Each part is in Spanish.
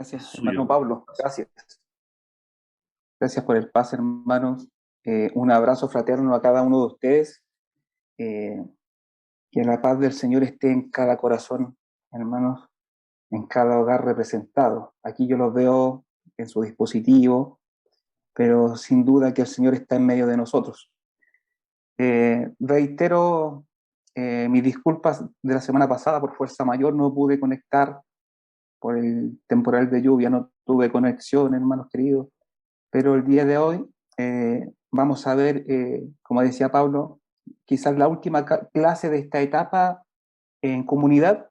Gracias, hermano Suyo. Pablo. Gracias. Gracias por el pase, hermanos. Un abrazo fraterno a cada uno de ustedes. Eh, que la paz del Señor esté en cada corazón, hermanos, en cada hogar representado. Aquí yo los veo en su dispositivo, pero sin duda que el Señor está en medio de nosotros. Reitero mis disculpas de la semana pasada por fuerza mayor, no pude conectar por el temporal de lluvia, no tuve conexión, hermanos queridos. Pero el día de hoy vamos a ver, como decía Pablo, quizás la última clase de esta etapa en comunidad.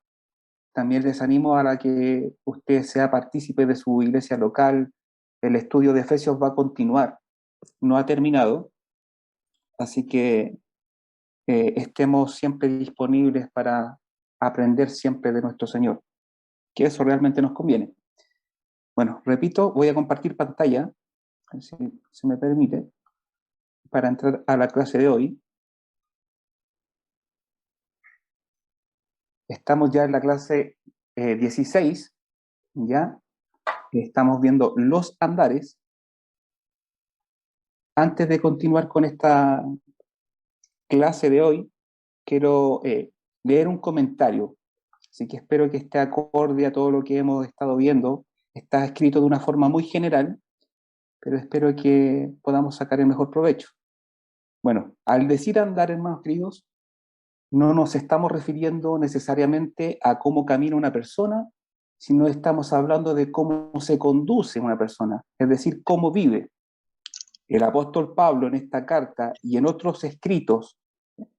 También les animo a que usted sea partícipe de su iglesia local. El estudio de Efesios va a continuar, no ha terminado, así que estemos siempre disponibles para aprender siempre de nuestro Señor, que eso realmente nos conviene. Bueno, repito, voy a compartir pantalla, si se me permite, para entrar a la clase de hoy. Estamos ya en la clase 16, ya estamos viendo los andares. Antes de continuar con esta clase de hoy, quiero leer un comentario, así que espero que esté acorde a todo lo que hemos estado viendo. Está escrito de una forma muy general, pero espero que podamos sacar el mejor provecho. Bueno, al decir andar, hermanos queridos, no nos estamos refiriendo necesariamente a cómo camina una persona, sino estamos hablando de cómo se conduce una persona, es decir, cómo vive. El apóstol Pablo en esta carta y en otros escritos,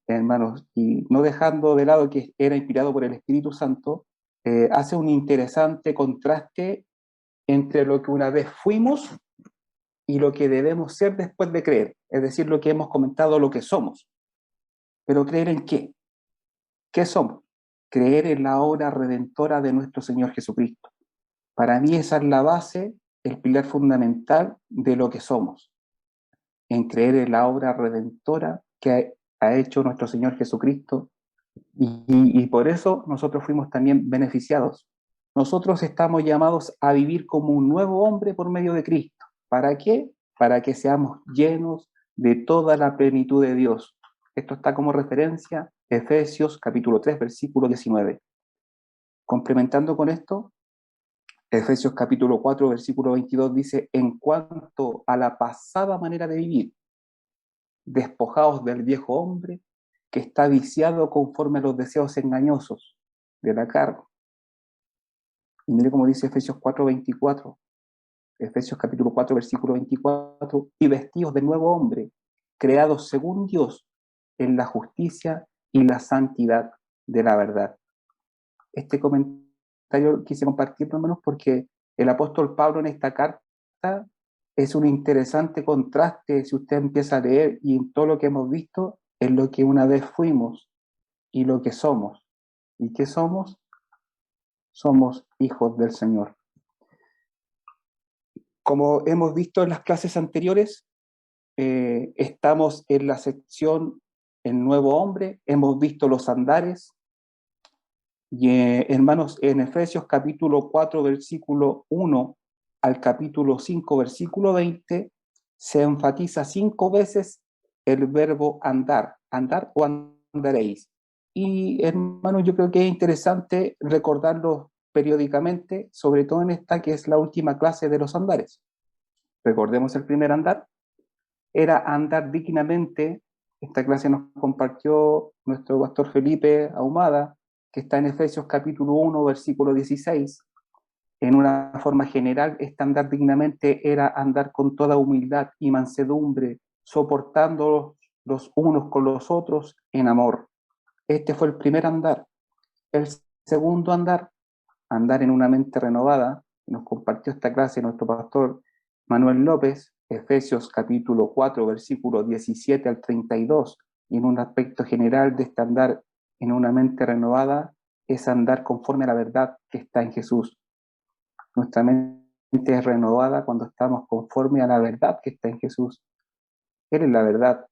hermanos, y no dejando de lado que era inspirado por el Espíritu Santo, hace un interesante contraste entre lo que una vez fuimos y lo que debemos ser después de creer, es decir, lo que hemos comentado, lo que somos. Pero ¿creer en qué? ¿Qué somos? Creer en la obra redentora de nuestro Señor Jesucristo. Para mí esa es la base, el pilar fundamental de lo que somos, en creer en la obra redentora que ha hecho nuestro Señor Jesucristo, y por eso nosotros fuimos también beneficiados. Nosotros estamos llamados a vivir como un nuevo hombre por medio de Cristo. ¿Para qué? Para que seamos llenos de toda la plenitud de Dios. Esto está como referencia Efesios capítulo 3, versículo 19. Complementando con esto, Efesios capítulo 4, versículo 22 dice: en cuanto a la pasada manera de vivir, despojaos del viejo hombre que está viciado conforme a los deseos engañosos de la carne. Y mire cómo dice Efesios 4, 24. Efesios capítulo 4, versículo 24: y vestidos de nuevo hombre, creados según Dios en la justicia y la santidad de la verdad. Este comentario quise compartirlo, hermanos, porque el apóstol Pablo en esta carta es un interesante contraste, si usted empieza a leer, y en todo lo que hemos visto, en lo que una vez fuimos y lo que somos. ¿Y qué somos? Somos hijos del Señor. Como hemos visto en las clases anteriores, estamos en la sección El nuevo hombre, hemos visto los andares, y hermanos, en Efesios capítulo 4, versículo 1 al capítulo 5, versículo 20, se enfatiza 5 veces el verbo andar, andar o andaréis. Y hermanos, yo creo que es interesante recordarlo periódicamente, sobre todo en esta que es la última clase de los andares. Recordemos el primer andar, era andar dignamente. Esta clase nos compartió nuestro pastor Felipe Ahumada, que está en Efesios capítulo 1, versículo 16. En una forma general, este andar dignamente era andar con toda humildad y mansedumbre, soportando los unos con los otros en amor. Este fue el primer andar. El segundo andar, andar en una mente renovada, nos compartió esta clase nuestro pastor Manuel López, Efesios capítulo 4, versículos 17 al 32, y en un aspecto general de este andar en una mente renovada es andar conforme a la verdad que está en Jesús. Nuestra mente es renovada cuando estamos conforme a la verdad que está en Jesús. Él es la verdad.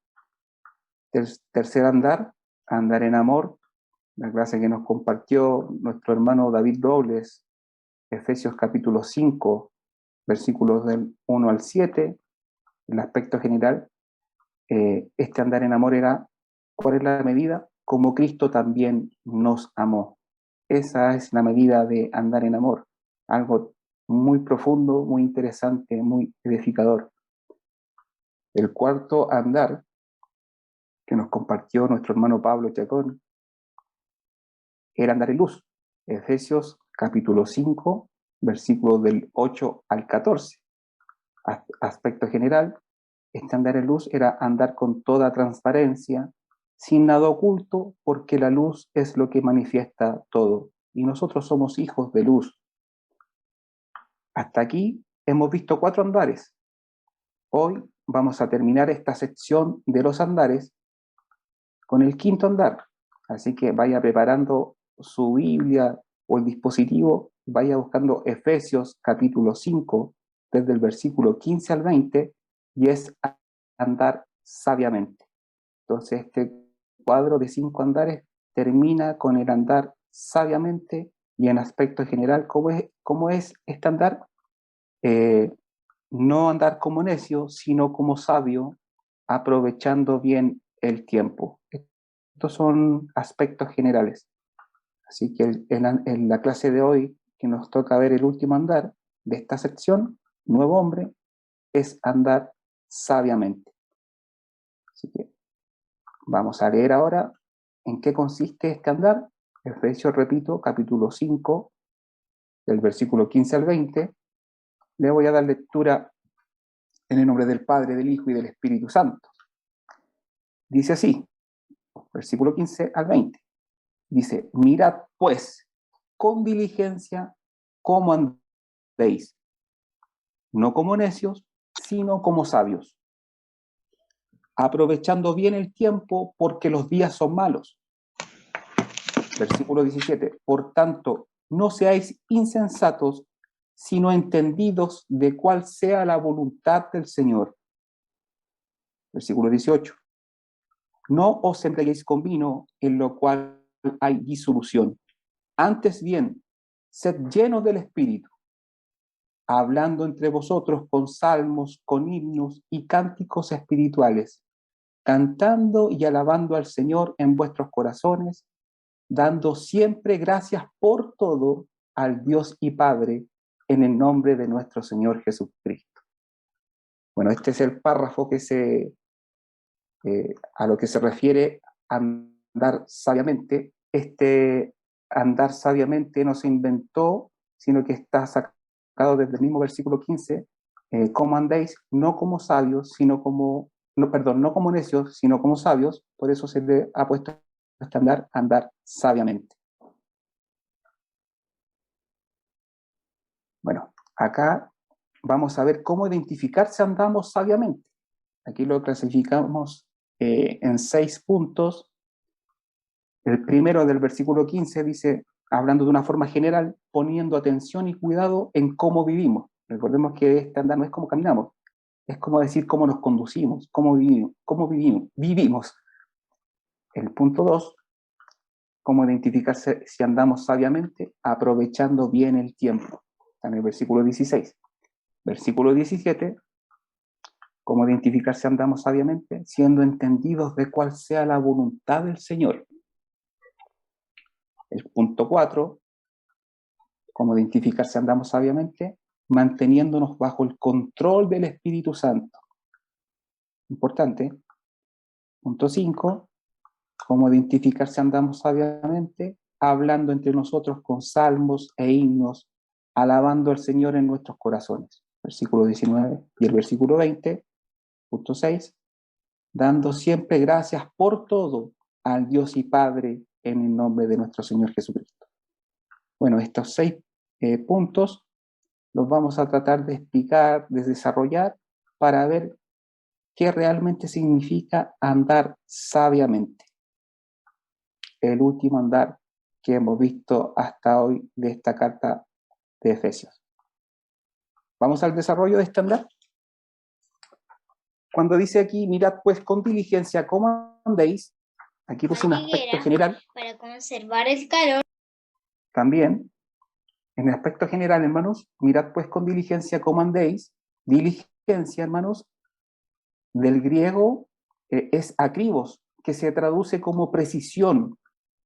El tercer andar, andar en amor, la clase que nos compartió nuestro hermano David Robles, Efesios capítulo 5, versículos del 1 al 7, el aspecto general, este andar en amor era, ¿cuál es la medida? Como Cristo también nos amó. Esa es la medida de andar en amor, algo muy profundo, muy interesante, muy edificador. El cuarto andar que nos compartió nuestro hermano Pablo Chacón era andar en luz. Efesios capítulo 5, versículos del 8 al 14. Aspecto general, este andar en luz era andar con toda transparencia, sin nada oculto, porque la luz es lo que manifiesta todo. Y nosotros somos hijos de luz. Hasta aquí hemos visto 4 andares. Hoy vamos a terminar esta sección de los andares con el quinto andar. Así que vaya preparando su Biblia o el dispositivo, vaya buscando Efesios capítulo 5, desde el versículo 15 al 20, y es andar sabiamente. Entonces este cuadro de 5 andares termina con el andar sabiamente, y en aspecto general, ¿cómo es este andar? No andar como necio, sino como sabio, aprovechando bien el tiempo. Estos son aspectos generales. Así que en la clase de hoy, que nos toca ver el último andar de esta sección, nuevo hombre, es andar sabiamente. Así que vamos a leer ahora en qué consiste este andar. Efesios, repito, capítulo 5, del versículo 15 al 20. Le voy a dar lectura en el nombre del Padre, del Hijo y del Espíritu Santo. Dice así, versículo 15 al 20. Dice, mirad pues con diligencia cómo andéis, no como necios, sino como sabios, aprovechando bien el tiempo porque los días son malos. Versículo 17, por tanto, no seáis insensatos, sino entendidos de cuál sea la voluntad del Señor. Versículo 18, no os embriaguéis con vino, en lo cual hay disolución. Antes bien, sed llenos del Espíritu, hablando entre vosotros con salmos, con himnos y cánticos espirituales, cantando y alabando al Señor en vuestros corazones, dando siempre gracias por todo al Dios y Padre en el nombre de nuestro Señor Jesucristo. Bueno, este es el párrafo a lo que se refiere andar sabiamente. Este andar sabiamente no se inventó, sino que está sacado desde el mismo versículo 15, ¿cómo andéis? No como sabios, sino como, no, perdón, no como necios, sino como sabios. Por eso se le ha puesto este andar sabiamente. Bueno, acá vamos a ver cómo identificar si andamos sabiamente. Aquí lo clasificamos en 6 puntos. El primero del versículo 15 dice, hablando de una forma general, poniendo atención y cuidado en cómo vivimos. Recordemos que este andar no es cómo caminamos, es como decir cómo nos conducimos, vivimos. El punto 2, cómo identificarse si andamos sabiamente, aprovechando bien el tiempo. Está en el versículo 16. Versículo 17, cómo identificar si andamos sabiamente, siendo entendidos de cuál sea la voluntad del Señor. El punto 4, cómo identificar si andamos sabiamente, manteniéndonos bajo el control del Espíritu Santo. Importante. Punto 5, cómo identificar si andamos sabiamente, hablando entre nosotros con salmos e himnos, alabando al Señor en nuestros corazones. Versículo 19 y el versículo 20. Punto 6, dando siempre gracias por todo al Dios y Padre en el nombre de nuestro Señor Jesucristo. Bueno, estos 6 puntos los vamos a tratar de explicar, de desarrollar, para ver qué realmente significa andar sabiamente. El último andar que hemos visto hasta hoy de esta carta de Efesios. Vamos al desarrollo de este andar. Cuando dice aquí, mirad pues con diligencia cómo andéis, aquí puse un aspecto general. Para conservar el calor. También En el aspecto general, hermanos, mirad pues con diligencia cómo andéis. Diligencia, hermanos, del griego es akribos, que se traduce como precisión,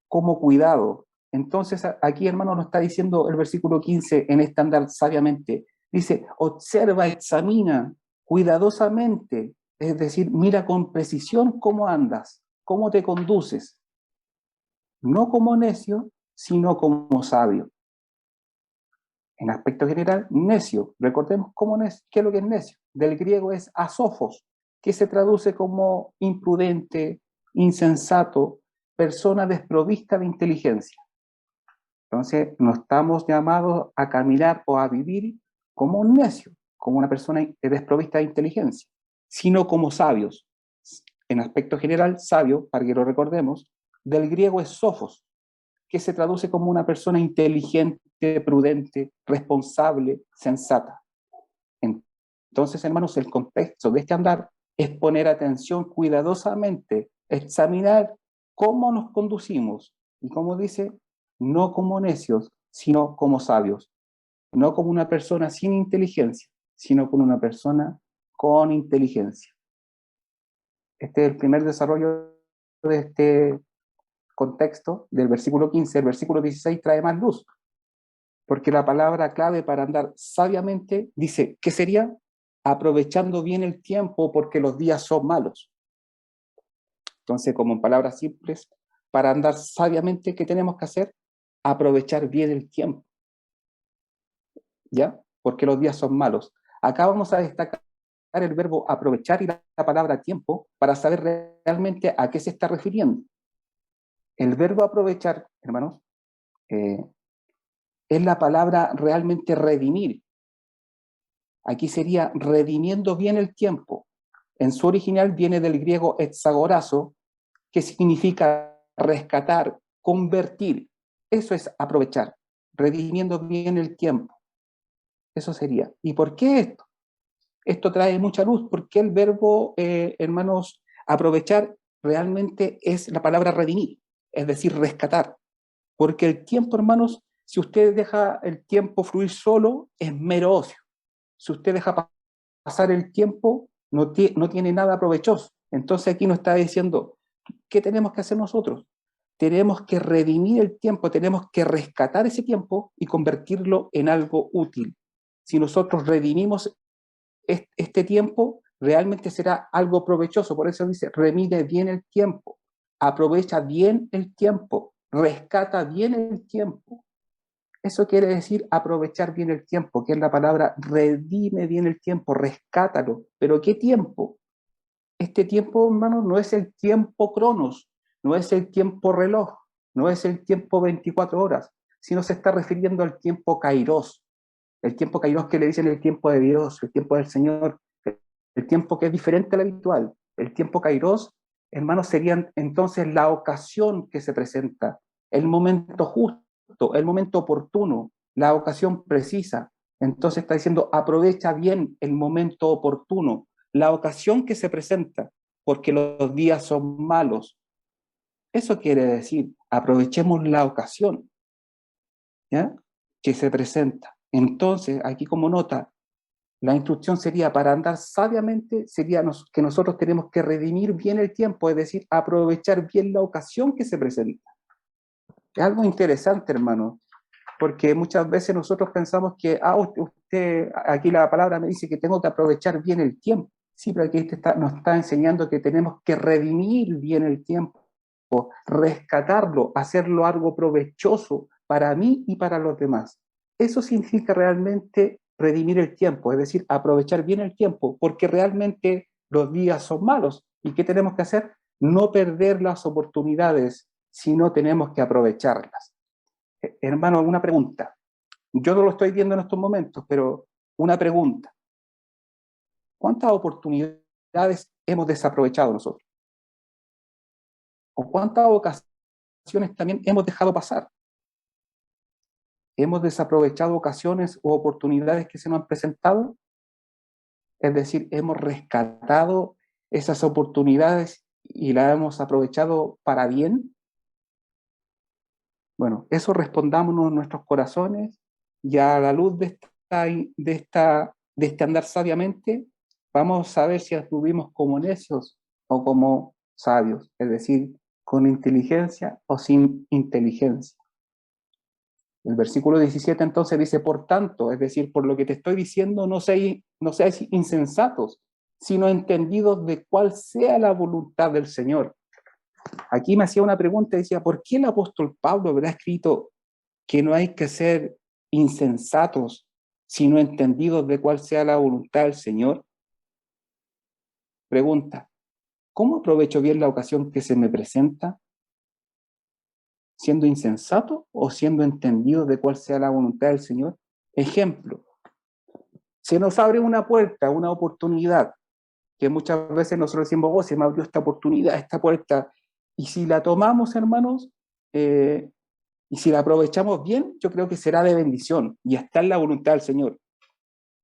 como cuidado. Entonces, aquí, hermano, nos está diciendo el versículo 15 en este andar sabiamente. Dice, observa, examina cuidadosamente, es decir, mira con precisión cómo andas, cómo te conduces, no como necio, sino como sabio. En aspecto general, necio. Recordemos cómo qué es lo que es necio. Del griego es asofos, que se traduce como imprudente, insensato, persona desprovista de inteligencia. Entonces, no estamos llamados a caminar o a vivir como un necio, como una persona desprovista de inteligencia, sino como sabios. En aspecto general, sabio, para que lo recordemos, del griego es sofos, que se traduce como una persona inteligente, prudente, responsable, sensata. Entonces, hermanos, el contexto de este andar es poner atención cuidadosamente, examinar cómo nos conducimos. Y como dice, no como necios, sino como sabios. No como una persona sin inteligencia, sino como una persona con inteligencia. Este es el primer desarrollo de este contexto del versículo 15. El versículo 16 trae más luz, porque la palabra clave para andar sabiamente dice, ¿qué sería? Aprovechando bien el tiempo porque los días son malos. Entonces, como en palabras simples, para andar sabiamente, ¿qué tenemos que hacer? Aprovechar bien el tiempo, ¿ya? Porque los días son malos. Acá vamos a destacar el verbo aprovechar y la palabra tiempo para saber realmente a qué se está refiriendo. El verbo aprovechar, hermanos, es la palabra realmente redimir. Aquí sería redimiendo bien el tiempo. En su original viene del griego exagorazo, que significa rescatar, convertir. Eso es aprovechar, redimiendo bien el tiempo. Eso sería. ¿Y por qué esto? Esto trae mucha luz, porque el verbo, hermanos, aprovechar realmente es la palabra redimir, es decir, rescatar. Porque el tiempo, hermanos, si usted deja el tiempo fluir solo, es mero ocio. Si usted deja pasar el tiempo, no tiene nada provechoso. Entonces aquí nos está diciendo, ¿qué tenemos que hacer nosotros? Tenemos que redimir el tiempo, tenemos que rescatar ese tiempo y convertirlo en algo útil. Si nosotros redimimos este tiempo, realmente será algo provechoso. Por eso dice, remide bien el tiempo, aprovecha bien el tiempo, rescata bien el tiempo. Eso quiere decir aprovechar bien el tiempo, que es la palabra redime bien el tiempo, rescátalo. ¿Pero qué tiempo? Este tiempo, hermano, no es el tiempo cronos, no es el tiempo reloj, no es el tiempo 24 horas, sino se está refiriendo al tiempo kairos. El tiempo kairos que le dicen el tiempo de Dios, el tiempo del Señor, el tiempo que es diferente al habitual. El tiempo kairos, hermano, sería entonces la ocasión que se presenta, el momento justo, el momento oportuno, la ocasión precisa. Entonces está diciendo, aprovecha bien el momento oportuno, la ocasión que se presenta, porque los días son malos. Eso quiere decir, aprovechemos la ocasión, ¿ya? Que se presenta. Entonces, aquí como nota, la instrucción sería, para andar sabiamente, sería que nosotros tenemos que redimir bien el tiempo, es decir, aprovechar bien la ocasión que se presenta. Es algo interesante, hermano, porque muchas veces nosotros pensamos que, usted, aquí la palabra me dice que tengo que aprovechar bien el tiempo. Sí, pero aquí nos está enseñando que tenemos que redimir bien el tiempo, rescatarlo, hacerlo algo provechoso para mí y para los demás. Eso significa realmente redimir el tiempo, es decir, aprovechar bien el tiempo, porque realmente los días son malos. ¿Y qué tenemos que hacer? No perder las oportunidades, sino tenemos que aprovecharlas. Hermano, una pregunta. Yo no lo estoy viendo en estos momentos, pero una pregunta. ¿Cuántas oportunidades hemos desaprovechado nosotros? ¿O cuántas ocasiones también hemos dejado pasar? ¿Hemos desaprovechado ocasiones o oportunidades que se nos han presentado? Es decir, hemos rescatado esas oportunidades y las hemos aprovechado para bien. Bueno, eso respondámonos en nuestros corazones Y a la luz de este andar sabiamente, vamos a ver si anduvimos como necios o como sabios, es decir, con inteligencia o sin inteligencia. El versículo 17 entonces dice, por tanto, es decir, por lo que te estoy diciendo, no seáis insensatos, sino entendidos de cuál sea la voluntad del Señor. Aquí me hacía una pregunta y decía, ¿por qué el apóstol Pablo habrá escrito que no hay que ser insensatos, sino entendidos de cuál sea la voluntad del Señor? Pregunta, ¿cómo aprovecho bien la ocasión que se me presenta? ¿Siendo insensato o siendo entendido de cuál sea la voluntad del Señor? Ejemplo, se nos abre una puerta, una oportunidad, que muchas veces nosotros decimos, oh, se me abrió esta oportunidad, esta puerta, y si la tomamos, hermanos, y si la aprovechamos bien, yo creo que será de bendición, y está en la voluntad del Señor.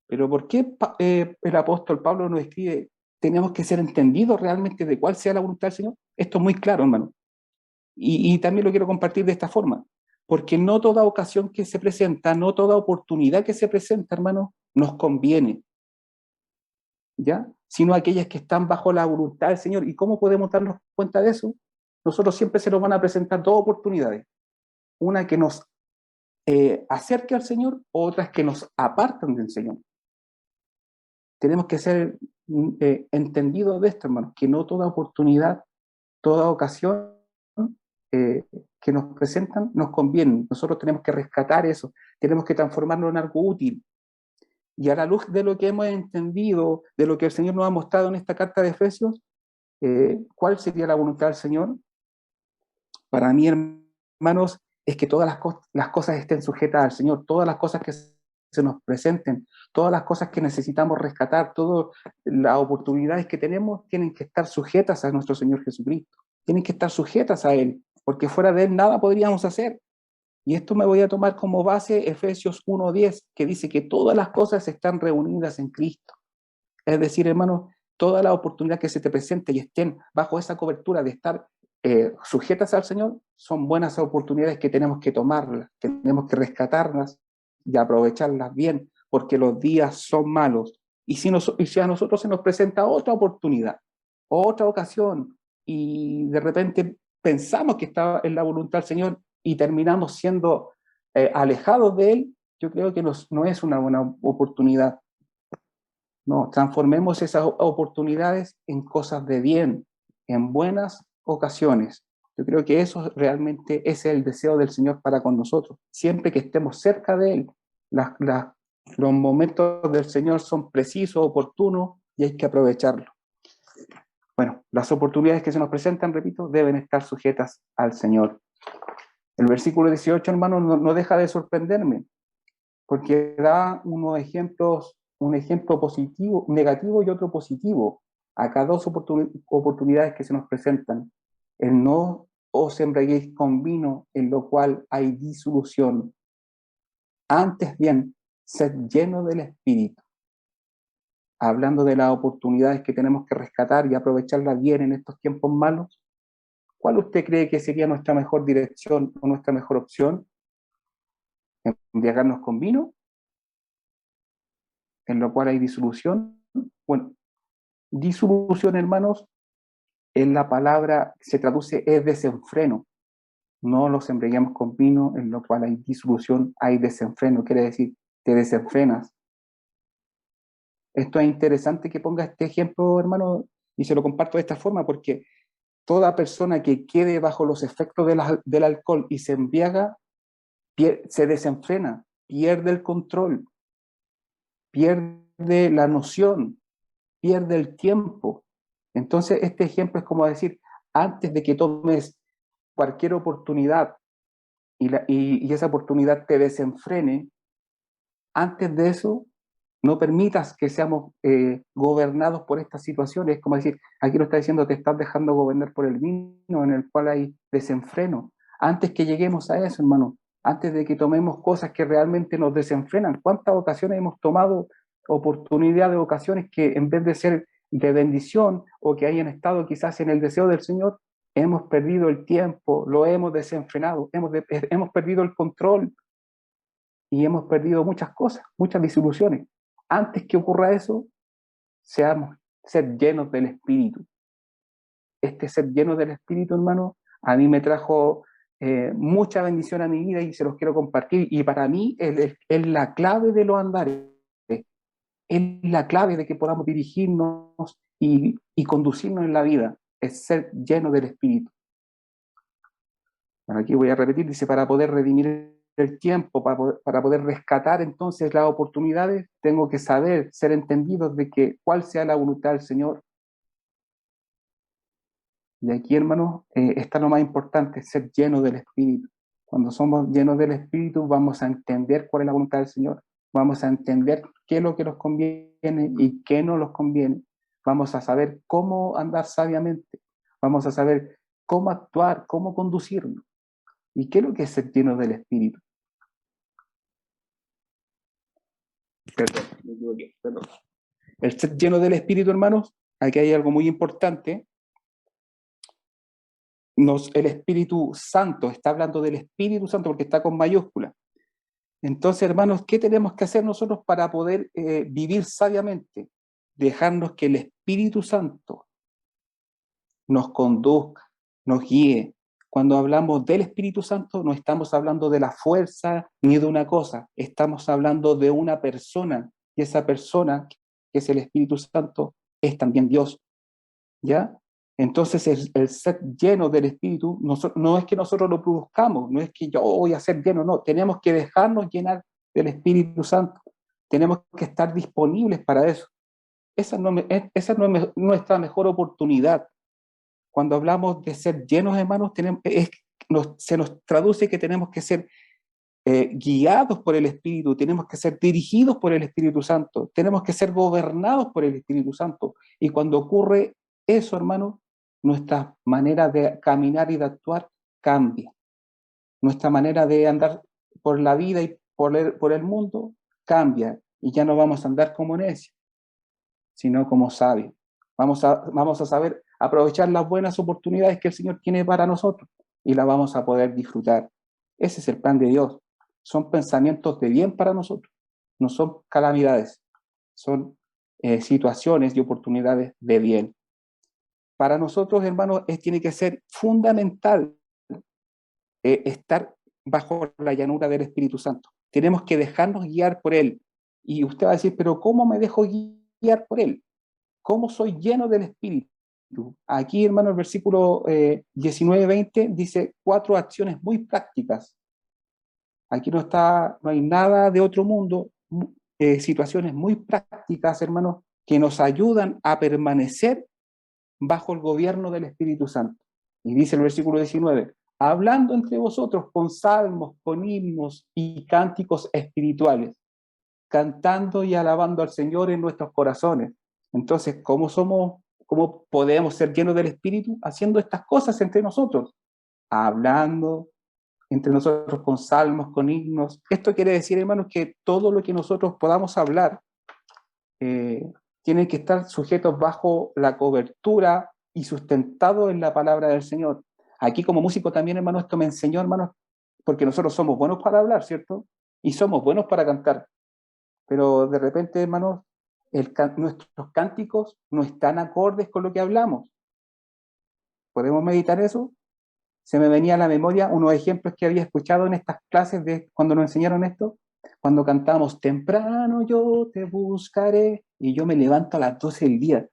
Pero ¿por qué el apóstol Pablo nos escribe, tenemos que ser entendidos realmente de cuál sea la voluntad del Señor? Esto es muy claro, hermano. Y también lo quiero compartir de esta forma, porque no toda ocasión que se presenta, no toda oportunidad que se presenta, hermano, nos conviene, ¿ya? Sino aquellas que están bajo la voluntad del Señor. ¿Y cómo podemos darnos cuenta de eso? Nosotros siempre se nos van a presentar dos oportunidades. Una que nos acerque al Señor, otras que nos apartan del Señor. Tenemos que ser entendidos de esto, hermanos, que no toda oportunidad, toda ocasión eh, que nos presentan nos conviene. Nosotros tenemos que rescatar eso, tenemos que transformarlo en algo útil. Y a la luz de lo que hemos entendido, de lo que el Señor nos ha mostrado en esta carta de Efesios, ¿cuál sería la voluntad del Señor? Para mí, hermanos, es que todas las cosas estén sujetas al Señor, todas las cosas que se nos presenten, todas las cosas que necesitamos rescatar, todas las oportunidades que tenemos tienen que estar sujetas a nuestro Señor Jesucristo, tienen que estar sujetas a Él, porque fuera de Él nada podríamos hacer. Y esto me voy a tomar como base Efesios 1:10, que dice que todas las cosas están reunidas en Cristo. Es decir, hermano, toda la oportunidad que se te presente y estén bajo esa cobertura de estar sujetas al Señor, son buenas oportunidades que tenemos que tomarlas, tenemos que rescatarlas y aprovecharlas bien, porque los días son malos. Y si a nosotros se nos presenta otra oportunidad, otra ocasión, y de repente pensamos que está en la voluntad del Señor y terminamos siendo alejados de Él, yo creo que no es una buena oportunidad. No, transformemos esas oportunidades en cosas de bien, en buenas ocasiones. Yo creo que eso realmente es el deseo del Señor para con nosotros. Siempre que estemos cerca de Él, los momentos del Señor son precisos, oportunos y hay que aprovecharlos. Bueno, las oportunidades que se nos presentan, repito, deben estar sujetas al Señor. El versículo 18, hermano, no deja de sorprenderme, porque da unos ejemplos, un ejemplo positivo, negativo y otro positivo. Acá dos oportunidades que se nos presentan. El no os embriaguéis con vino, en lo cual hay disolución. Antes bien, sed lleno del Espíritu. Hablando de las oportunidades que tenemos que rescatar y aprovecharlas bien en estos tiempos malos, ¿cuál usted cree que sería nuestra mejor dirección o nuestra mejor opción? ¿Embriagarnos con vino, en lo cual hay disolución? Bueno, disolución, hermanos, en la palabra se traduce es desenfreno. No los embriagamos con vino, en lo cual hay disolución, hay desenfreno, quiere decir, te desenfrenas. Esto es interesante que ponga este ejemplo, hermano, y se lo comparto de esta forma, porque toda persona que quede bajo los efectos del alcohol y se embriaga, se desenfrena, pierde el control, pierde la noción, pierde el tiempo. Entonces, este ejemplo es como decir, antes de que tomes cualquier oportunidad y esa oportunidad te desenfrene, antes de eso, no permitas que seamos gobernados por estas situaciones. Es como decir, aquí lo está diciendo, te estás dejando gobernar por el vino en el cual hay desenfreno. Antes que lleguemos a eso, hermano, antes de que tomemos cosas que realmente nos desenfrenan, ¿cuántas ocasiones hemos tomado oportunidades, ocasiones que en vez de ser de bendición o que hayan estado quizás en el deseo del Señor, hemos perdido el tiempo, lo hemos desenfrenado, hemos perdido el control? y hemos perdido muchas cosas, muchas desilusiones. Antes que ocurra eso, seamos ser llenos del Espíritu. Este ser lleno del Espíritu, hermano, a mí me trajo mucha bendición a mi vida y se los quiero compartir. Y para mí es la clave de los andares, es la clave de que podamos dirigirnos y conducirnos en la vida, es ser lleno del Espíritu. Bueno, aquí voy a repetir, dice, para poder redimir el tiempo, para poder rescatar entonces las oportunidades, tengo que saber, ser entendidos de que cuál sea la voluntad del Señor. Y aquí, hermanos, está lo más importante, ser lleno del Espíritu. Cuando somos llenos del Espíritu, vamos a entender cuál es la voluntad del Señor, vamos a entender qué es lo que nos conviene y qué no nos conviene, vamos a saber cómo andar sabiamente, vamos a saber cómo actuar, cómo conducirnos. ¿Y qué es lo que es ser lleno del Espíritu? Perdón, me equivoqué, perdón. El ser lleno del Espíritu, hermanos, aquí hay algo muy importante. El Espíritu Santo, está hablando del Espíritu Santo porque está con mayúscula. Entonces, hermanos, ¿qué tenemos que hacer nosotros para poder vivir sabiamente? Dejarnos que el Espíritu Santo nos conduzca, nos guíe. Cuando hablamos del Espíritu Santo, no estamos hablando de la fuerza ni de una cosa, estamos hablando de una persona, y esa persona, que es el Espíritu Santo, es también Dios, ¿ya? Entonces, el ser lleno del Espíritu no es que nosotros lo produzcamos, no es que yo voy a ser lleno, no, tenemos que dejarnos llenar del Espíritu Santo, tenemos que estar disponibles para eso. Esa no es nuestra mejor oportunidad. Cuando hablamos de ser llenos, hermanos, se nos traduce que tenemos que ser guiados por el Espíritu, tenemos que ser dirigidos por el Espíritu Santo, tenemos que ser gobernados por el Espíritu Santo. Y cuando ocurre eso, hermanos, nuestra manera de caminar y de actuar cambia. Nuestra manera de andar por la vida y por el mundo cambia. Y ya no vamos a andar como necios, sino como sabios. Vamos a saber aprovechar las buenas oportunidades que el Señor tiene para nosotros y las vamos a poder disfrutar. Ese es el plan de Dios. Son pensamientos de bien para nosotros, no son calamidades, son situaciones y oportunidades de bien. Para nosotros, hermanos, tiene que ser fundamental estar bajo la llanura del Espíritu Santo. Tenemos que dejarnos guiar por Él. Y usted va a decir, pero ¿cómo me dejo guiar por Él? ¿Cómo soy lleno del Espíritu? Aquí, hermano, el versículo 19-20 dice 4 acciones muy prácticas. Aquí no hay nada de otro mundo, situaciones muy prácticas, hermanos, que nos ayudan a permanecer bajo el gobierno del Espíritu Santo. Y dice el versículo 19, hablando entre vosotros con salmos, con himnos y cánticos espirituales, cantando y alabando al Señor en nuestros corazones. Entonces, ¿cómo podemos ser llenos del Espíritu? Haciendo estas cosas entre nosotros, hablando entre nosotros con salmos, con himnos. Esto quiere decir, hermanos, que todo lo que nosotros podamos hablar tiene que estar sujetos bajo la cobertura y sustentado en la palabra del Señor. Aquí como músico también, hermano, esto me enseñó, hermanos, porque nosotros somos buenos para hablar, ¿cierto? Y somos buenos para cantar. Pero de repente, hermanos, nuestros cánticos no están acordes con lo que hablamos. ¿Podemos meditar eso? Se me venía a la memoria unos ejemplos que había escuchado en estas clases de cuando nos enseñaron esto, cuando cantamos temprano yo te buscaré y yo me levanto a las 12 del día.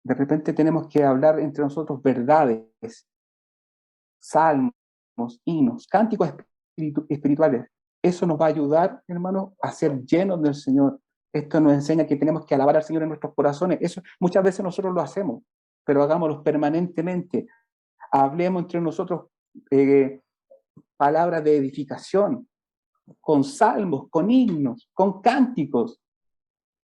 De repente tenemos que hablar entre nosotros verdades, salmos, himnos, cánticos espirituales. Eso nos va a ayudar, hermanos, a ser llenos del Señor. Esto nos enseña que tenemos que alabar al Señor en nuestros corazones. Eso muchas veces nosotros lo hacemos, pero hagámoslo permanentemente. Hablemos entre nosotros palabras de edificación, con salmos, con himnos, con cánticos.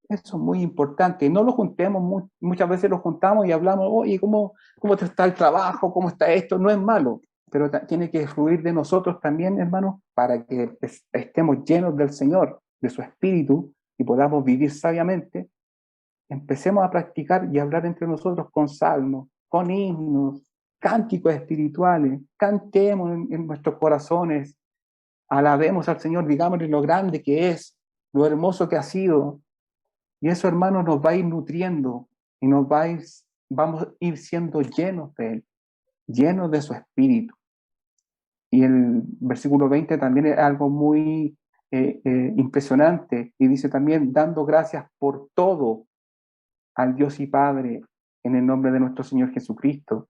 Eso es muy importante. No lo juntemos, muchas veces lo juntamos y hablamos, oye, ¿cómo está el trabajo? ¿Cómo está esto? No es malo, pero tiene que fluir de nosotros también, hermanos, para que estemos llenos del Señor, de su Espíritu, y podamos vivir sabiamente. Empecemos a practicar y hablar entre nosotros con salmos, con himnos, cánticos espirituales. Cantemos en nuestros corazones, Alabemos al Señor, digámosle lo grande que es, lo hermoso que ha sido. Y eso, hermanos, nos va a ir nutriendo y vamos a ir siendo llenos de Él, llenos de su Espíritu. Y el versículo 20 también es algo muy impresionante, y dice también, dando gracias por todo al Dios y Padre en el nombre de nuestro Señor Jesucristo.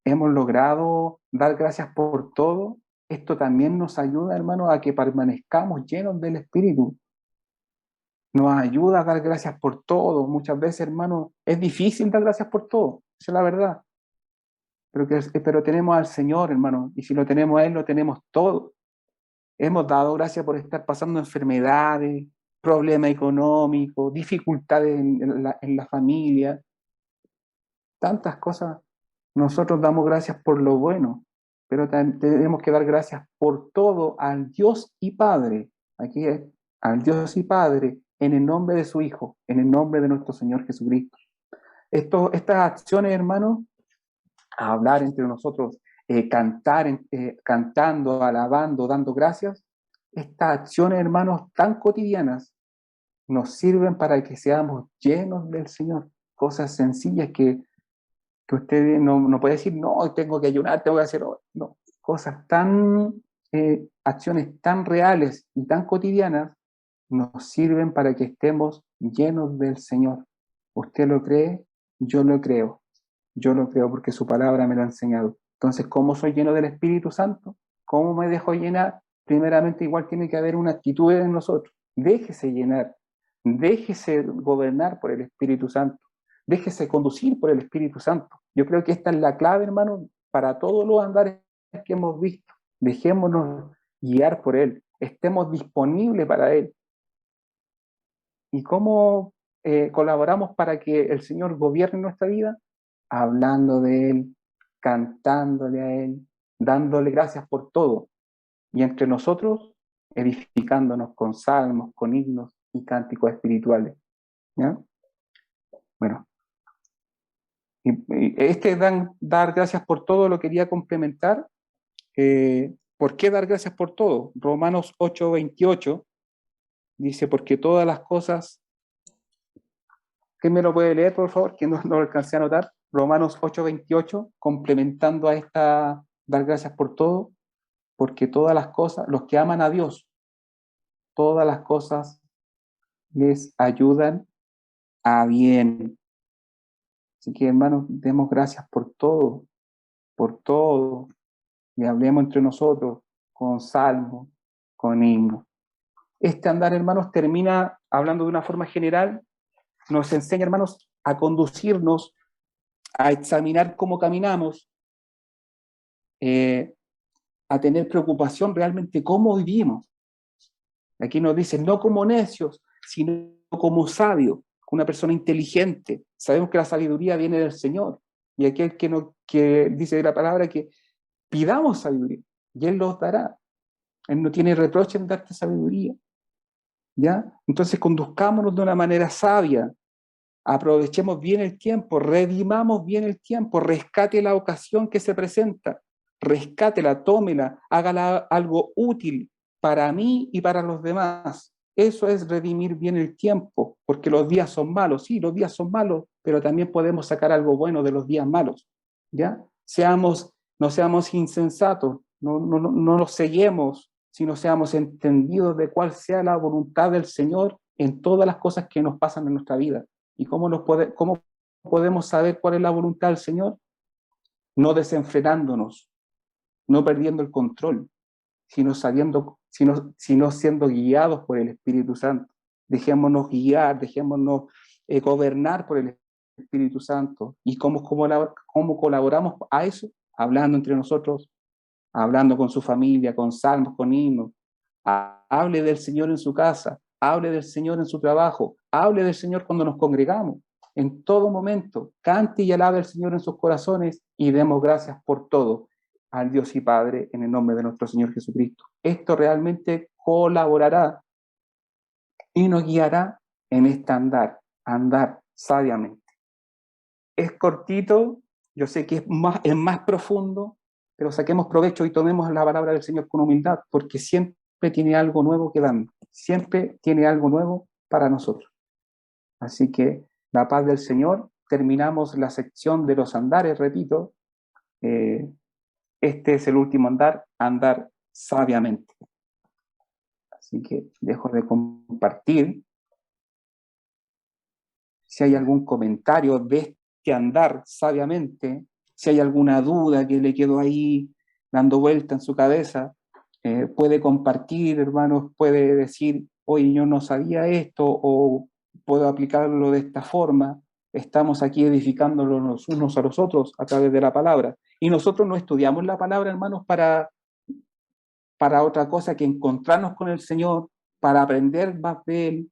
Hemos logrado dar gracias por todo. Esto también nos ayuda, hermanos, a que permanezcamos llenos del Espíritu. Nos ayuda a dar gracias por todo. Muchas veces, hermanos, es difícil dar gracias por todo, esa es la verdad. Pero tenemos al Señor, hermano, y si lo tenemos a Él, lo tenemos todo. Hemos dado gracias por estar pasando enfermedades, problemas económicos, dificultades en la familia, tantas cosas. Nosotros damos gracias por lo bueno, pero tenemos que dar gracias por todo al Dios y Padre. Aquí es, al Dios y Padre, en el nombre de su Hijo, en el nombre de nuestro Señor Jesucristo. Estas acciones, hermanos, a hablar entre nosotros, cantando, alabando, dando gracias, estas acciones, hermanos, tan cotidianas, nos sirven para que seamos llenos del Señor. Cosas sencillas que usted no puede decir, no, tengo que ayunar, tengo que hacer, no, cosas acciones tan reales y tan cotidianas, nos sirven para que estemos llenos del Señor. ¿Usted lo cree? Yo lo creo. Yo lo creo porque su palabra me lo ha enseñado. Entonces, ¿cómo soy lleno del Espíritu Santo? ¿Cómo me dejo llenar? Primeramente, igual tiene que haber una actitud en nosotros. Déjese llenar, déjese gobernar por el Espíritu Santo, déjese conducir por el Espíritu Santo. Yo creo que esta es la clave, hermano, para todos los andares que hemos visto. Dejémonos guiar por Él, estemos disponibles para Él. ¿Y cómo colaboramos para que el Señor gobierne nuestra vida? Hablando de Él, cantándole a Él, dándole gracias por todo. Y entre nosotros, edificándonos con salmos, con himnos y cánticos espirituales. ¿Ya? Bueno, dar gracias por todo lo quería complementar. ¿Por qué dar gracias por todo? Romanos 8:28 dice, porque todas las cosas. ¿Quién me lo puede leer, por favor? Que no lo alcancé a anotar. Romanos 8:28, complementando a esta, dar gracias por todo, porque todas las cosas, los que aman a Dios, todas las cosas les ayudan a bien. Así que, hermanos, demos gracias por todo, y hablemos entre nosotros con salmos, con himnos. Este andar, hermanos, termina hablando de una forma general, nos enseña, hermanos, a conducirnos, a examinar cómo caminamos, a tener preocupación realmente cómo vivimos. Aquí nos dice, no como necios, sino como sabios, una persona inteligente. Sabemos que la sabiduría viene del Señor. Y aquel que dice la palabra que pidamos sabiduría, y Él los dará. Él no tiene reproche en darte sabiduría. ¿Ya? Entonces conduzcámonos de una manera sabia, aprovechemos bien el tiempo, redimamos bien el tiempo, rescate la ocasión que se presenta, rescátela, tómela, hágala algo útil para mí y para los demás. Eso es redimir bien el tiempo, porque los días son malos, sí, los días son malos, pero también podemos sacar algo bueno de los días malos, ¿ya? No seamos insensatos, no nos ceguemos, sino seamos entendidos de cuál sea la voluntad del Señor en todas las cosas que nos pasan en nuestra vida. ¿Y cómo podemos saber cuál es la voluntad del Señor? No desenfrenándonos, no perdiendo el control, sino siendo guiados por el Espíritu Santo. Dejémonos guiar, dejémonos gobernar por el Espíritu Santo. ¿Y cómo colaboramos a eso? Hablando entre nosotros, hablando con su familia, con salmos, con himnos. Hable del Señor en su casa, hable del Señor en su trabajo, hable del Señor cuando nos congregamos. En todo momento, cante y alabe al Señor en sus corazones y demos gracias por todo al Dios y Padre en el nombre de nuestro Señor Jesucristo. Esto realmente colaborará y nos guiará en este andar sabiamente. Es cortito, yo sé que es más profundo, pero saquemos provecho y tomemos la palabra del Señor con humildad, porque siempre tiene algo nuevo que darnos, siempre tiene algo nuevo para nosotros. Así que la paz del Señor, terminamos la sección de los andares, repito, este es el último andar, andar sabiamente. Así que dejo de compartir. Si hay algún comentario de este andar sabiamente, si hay alguna duda que le quedó ahí dando vuelta en su cabeza, puede compartir, hermanos, puede decir, oye, yo no sabía esto, o puedo aplicarlo de esta forma. Estamos aquí edificándonos los unos a los otros a través de la palabra. Y nosotros no estudiamos la palabra, hermanos, para otra cosa que encontrarnos con el Señor, para aprender más de Él,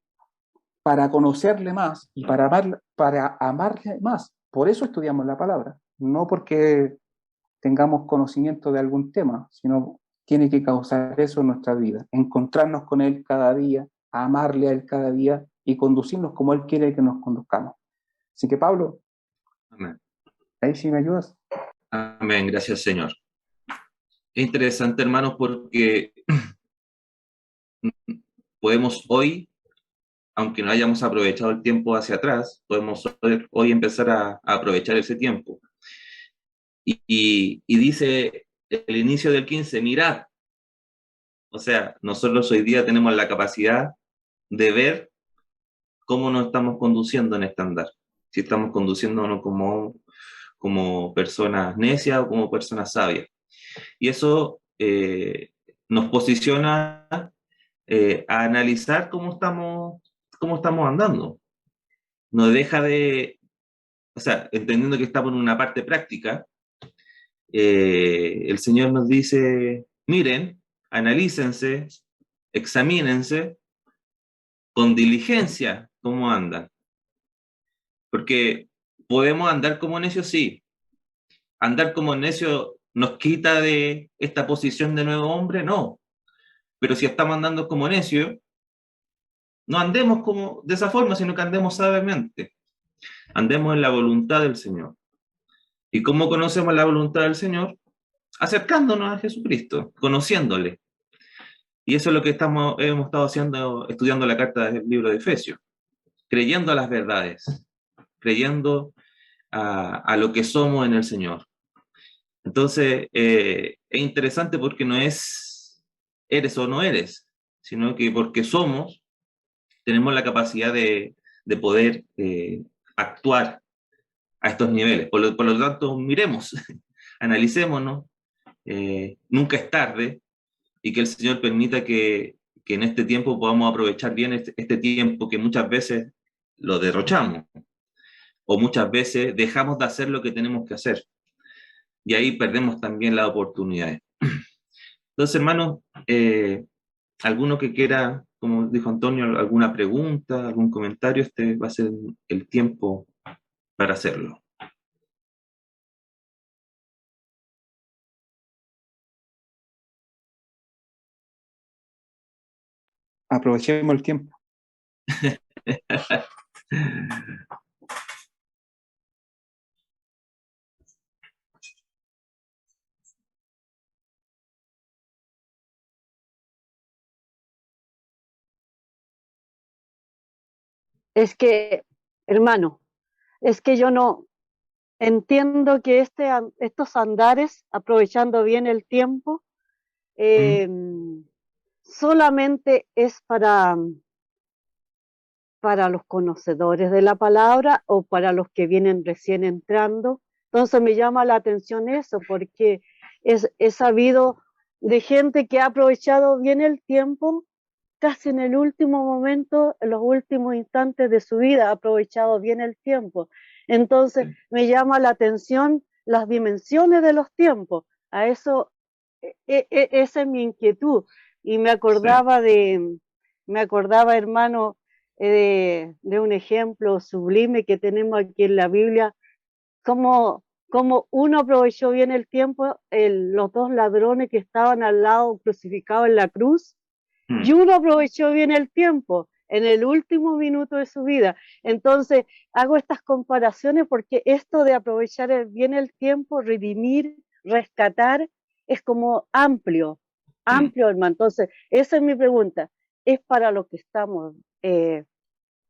para conocerle más y para amarle más. Por eso estudiamos la palabra, no porque tengamos conocimiento de algún tema, sino tiene que causar eso en nuestra vida, encontrarnos con Él cada día, amarle a Él cada día y conducirnos como Él quiere que nos conduzcamos. Así que Pablo, Amén. ahí sí me ayudas. Amén, gracias Señor. Es interesante, hermanos, porque podemos hoy, aunque no hayamos aprovechado el tiempo hacia atrás, podemos hoy empezar a aprovechar ese tiempo. Y dice el inicio del 15, mirad, o sea, nosotros hoy día tenemos la capacidad de ver cómo nos estamos conduciendo en este andar. Si estamos conduciéndonos como personas necias o como personas sabias. Y eso nos posiciona a analizar cómo estamos andando. No deja de, o sea, entendiendo que estamos en una parte práctica, el Señor nos dice, miren, analícense, examínense con diligencia cómo andan. Porque podemos andar como necios, sí. Andar como necios nos quita de esta posición de nuevo hombre, no. Pero si estamos andando como necios, no andemos como de esa forma, sino que andemos sabiamente. Andemos en la voluntad del Señor. ¿Y cómo conocemos la voluntad del Señor? Acercándonos a Jesucristo, conociéndole. Y eso es lo que hemos estado haciendo, estudiando la carta del libro de Efesios, creyendo a las verdades, creyendo a lo que somos en el Señor. Entonces, es interesante porque no es eres o no eres, sino que porque somos, tenemos la capacidad de poder actuar a estos niveles. Por lo tanto, miremos, analicémonos, nunca es tarde, y que el Señor permita que en este tiempo podamos aprovechar bien este tiempo que muchas veces lo derrochamos, o muchas veces dejamos de hacer lo que tenemos que hacer, y ahí perdemos también las oportunidades. Entonces, hermanos, alguno que quiera, como dijo Antonio, alguna pregunta, algún comentario, este va a ser el tiempo para hacerlo. Aprovechemos el tiempo. Es que, hermano, es que yo no entiendo que estos andares, aprovechando bien el tiempo, eh, solamente es para los conocedores de la palabra o para los que vienen recién entrando. Entonces me llama la atención eso, porque he sabido de gente que ha aprovechado bien el tiempo, casi en el último momento, en los últimos instantes de su vida, ha aprovechado bien el tiempo. Entonces me llama la atención las dimensiones de los tiempos. A eso, esa es mi inquietud. Y me acordaba, hermano, de un ejemplo sublime que tenemos aquí en la Biblia, como uno aprovechó bien el tiempo, los dos ladrones que estaban al lado crucificados en la cruz, y uno aprovechó bien el tiempo en el último minuto de su vida. Entonces, hago estas comparaciones porque esto de aprovechar bien el tiempo, redimir rescatar es como amplio, Mm. hermano. Entonces, esa es mi pregunta. ¿Es para los que estamos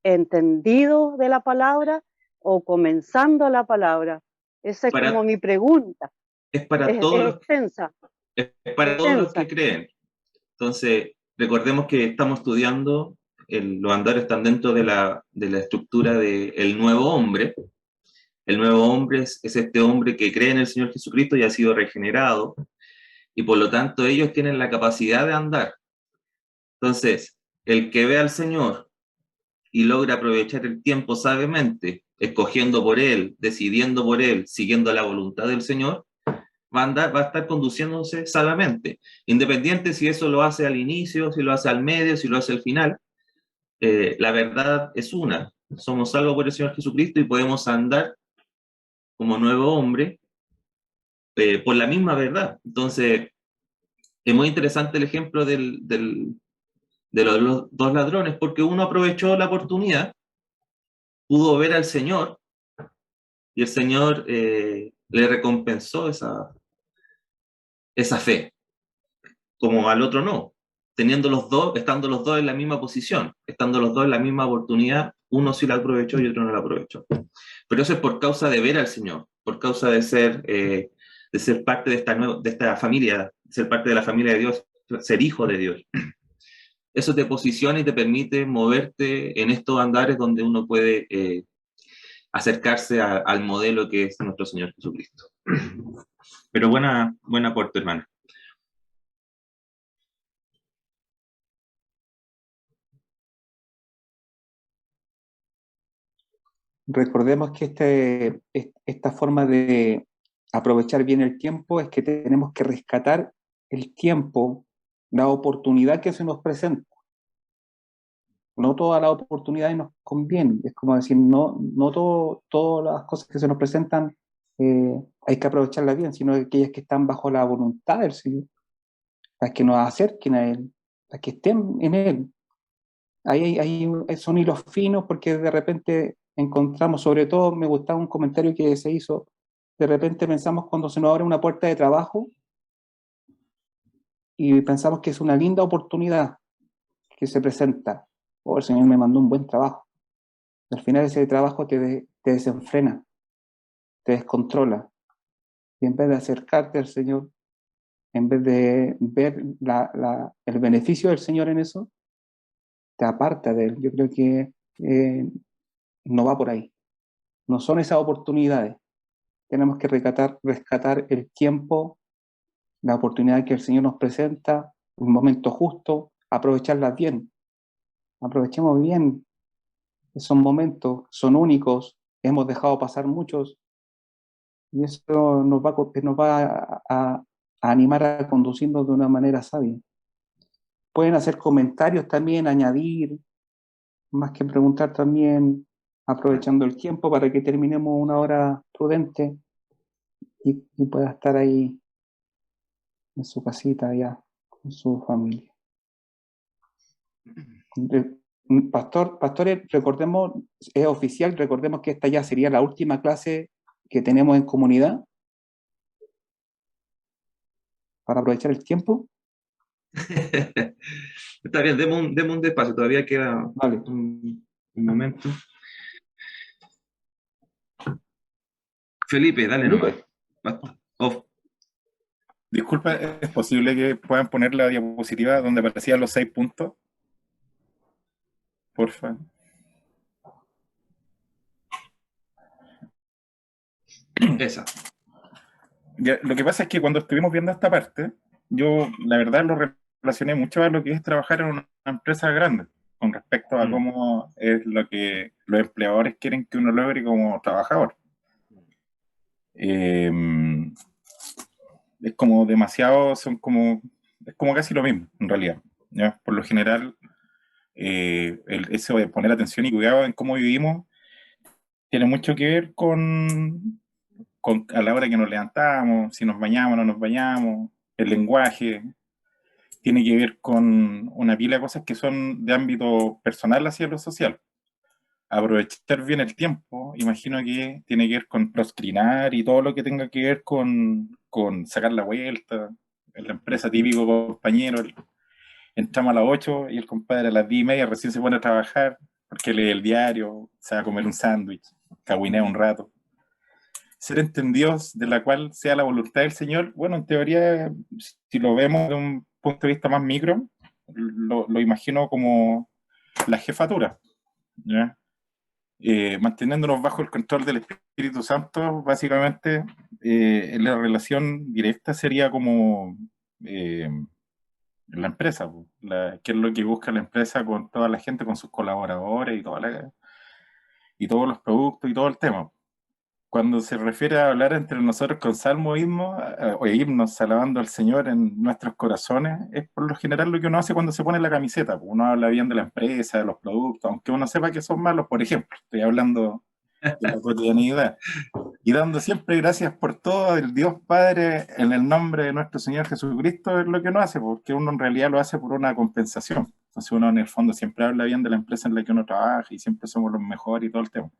entendidos de la palabra o comenzando la palabra? Esa es como Para, mi pregunta. es para Es extensa, es para todos los que extensa. creen. Entonces, recordemos que estamos estudiando, los andares están dentro de la estructura del nuevo hombre. El nuevo hombre es este hombre que cree en el Señor Jesucristo y ha sido regenerado, y por lo tanto ellos tienen la capacidad de andar. Entonces, el que ve al Señor y logra aprovechar el tiempo sabiamente, escogiendo por Él, decidiendo por Él, siguiendo la voluntad del Señor, va a estar conduciéndose sabiamente, independiente si eso lo hace al inicio, si lo hace al medio, si lo hace al final. La verdad es una, somos salvos por el Señor Jesucristo y podemos andar como nuevo hombre por la misma verdad. Entonces, es muy interesante el ejemplo de los dos ladrones, porque uno aprovechó la oportunidad, pudo ver al Señor y el Señor le recompensó esa fe, como al otro no. Teniendo los dos, estando los dos en la misma posición, estando los dos en la misma oportunidad, uno sí la aprovechó y otro no la aprovechó. Pero eso es por causa de ver al Señor, por causa de ser parte de esta familia, ser parte de la familia de Dios, ser hijo de Dios. Eso te posiciona y te permite moverte en estos andares donde uno puede acercarse al modelo que es nuestro Señor Jesucristo. Pero buen aporte, hermano. Recordemos que esta forma de aprovechar bien el tiempo es que tenemos que rescatar el tiempo, la oportunidad que se nos presenta. No todas las oportunidades nos convienen. Es como decir, todas las cosas que se nos presentan hay que aprovecharlas bien, sino aquellas que están bajo la voluntad del Señor, las que nos acerquen a Él, las que estén en Él. Son hilos finos porque de repente encontramos, sobre todo me gustaba un comentario que se hizo, de repente pensamos cuando se nos abre una puerta de trabajo y pensamos que es una linda oportunidad que se presenta. Oh, el Señor me mandó un buen trabajo. Al final ese trabajo te desenfrena, te descontrola. Y en vez de acercarte al Señor, en vez de ver el beneficio del Señor en eso, te aparta de Él. Yo creo que no va por ahí. No son esas oportunidades. Tenemos que rescatar el tiempo, la oportunidad que el Señor nos presenta, un momento justo, aprovecharlas bien. Aprovechemos bien esos momentos, son únicos, hemos dejado pasar muchos y eso nos va a animar a conducirnos de una manera sabia. Pueden hacer comentarios también, añadir, más que preguntar también, aprovechando el tiempo para que terminemos una hora prudente y pueda estar ahí en su casita allá con su familia. Pastores, recordemos, es oficial, recordemos que esta ya sería la última clase que tenemos en comunidad para aprovechar el tiempo. Está bien, demos un despacio, todavía queda Vale. un momento. Felipe, dale nomás. Felipe. Oh, Disculpa, ¿es posible que puedan poner la diapositiva donde aparecían los 6 puntos? Porfa. esa. Ya, lo que pasa es que cuando estuvimos viendo esta parte, yo la verdad lo relacioné mucho a lo que es trabajar en una empresa grande, con respecto a cómo es lo que los empleadores quieren que uno logre como trabajador. Es como demasiado, es como casi lo mismo, en realidad. ¿Ya? Por lo general, eso de poner atención y cuidado en cómo vivimos tiene mucho que ver con a la hora que nos levantamos, si nos bañamos o no nos bañamos, el lenguaje, tiene que ver con una pila de cosas que son de ámbito personal hacia lo social. aprovechar bien el tiempo, imagino que tiene que ver con proscrinar y todo lo que tenga que ver con sacar la vuelta. En la empresa, típico compañero, entramos a las 8 y el compadre a las 10:30 recién se pone a trabajar porque lee el diario, se va a comer un sándwich, cahuinea un rato. Ser entendidos de la cual sea la voluntad del Señor, bueno, en teoría, si lo vemos de un punto de vista más micro, lo imagino como la jefatura, ¿ya? Manteniéndonos bajo el control del Espíritu Santo, básicamente, la relación directa sería como la empresa, po, qué es lo que busca la empresa con toda la gente, con sus colaboradores y todos los productos y todo el tema. Cuando se refiere a hablar entre nosotros con salmo, himno, o himnos alabando al Señor en nuestros corazones, es por lo general lo que uno hace cuando se pone la camiseta, pues uno habla bien de la empresa, de los productos, aunque uno sepa que son malos, por ejemplo, estoy hablando de la cotidianidad, y dando siempre gracias por todo el Dios Padre en el nombre de nuestro Señor Jesucristo, es lo que uno hace, porque uno en realidad lo hace por una compensación. Entonces uno en el fondo siempre habla bien de la empresa en la que uno trabaja y siempre somos los mejores y todo el tema.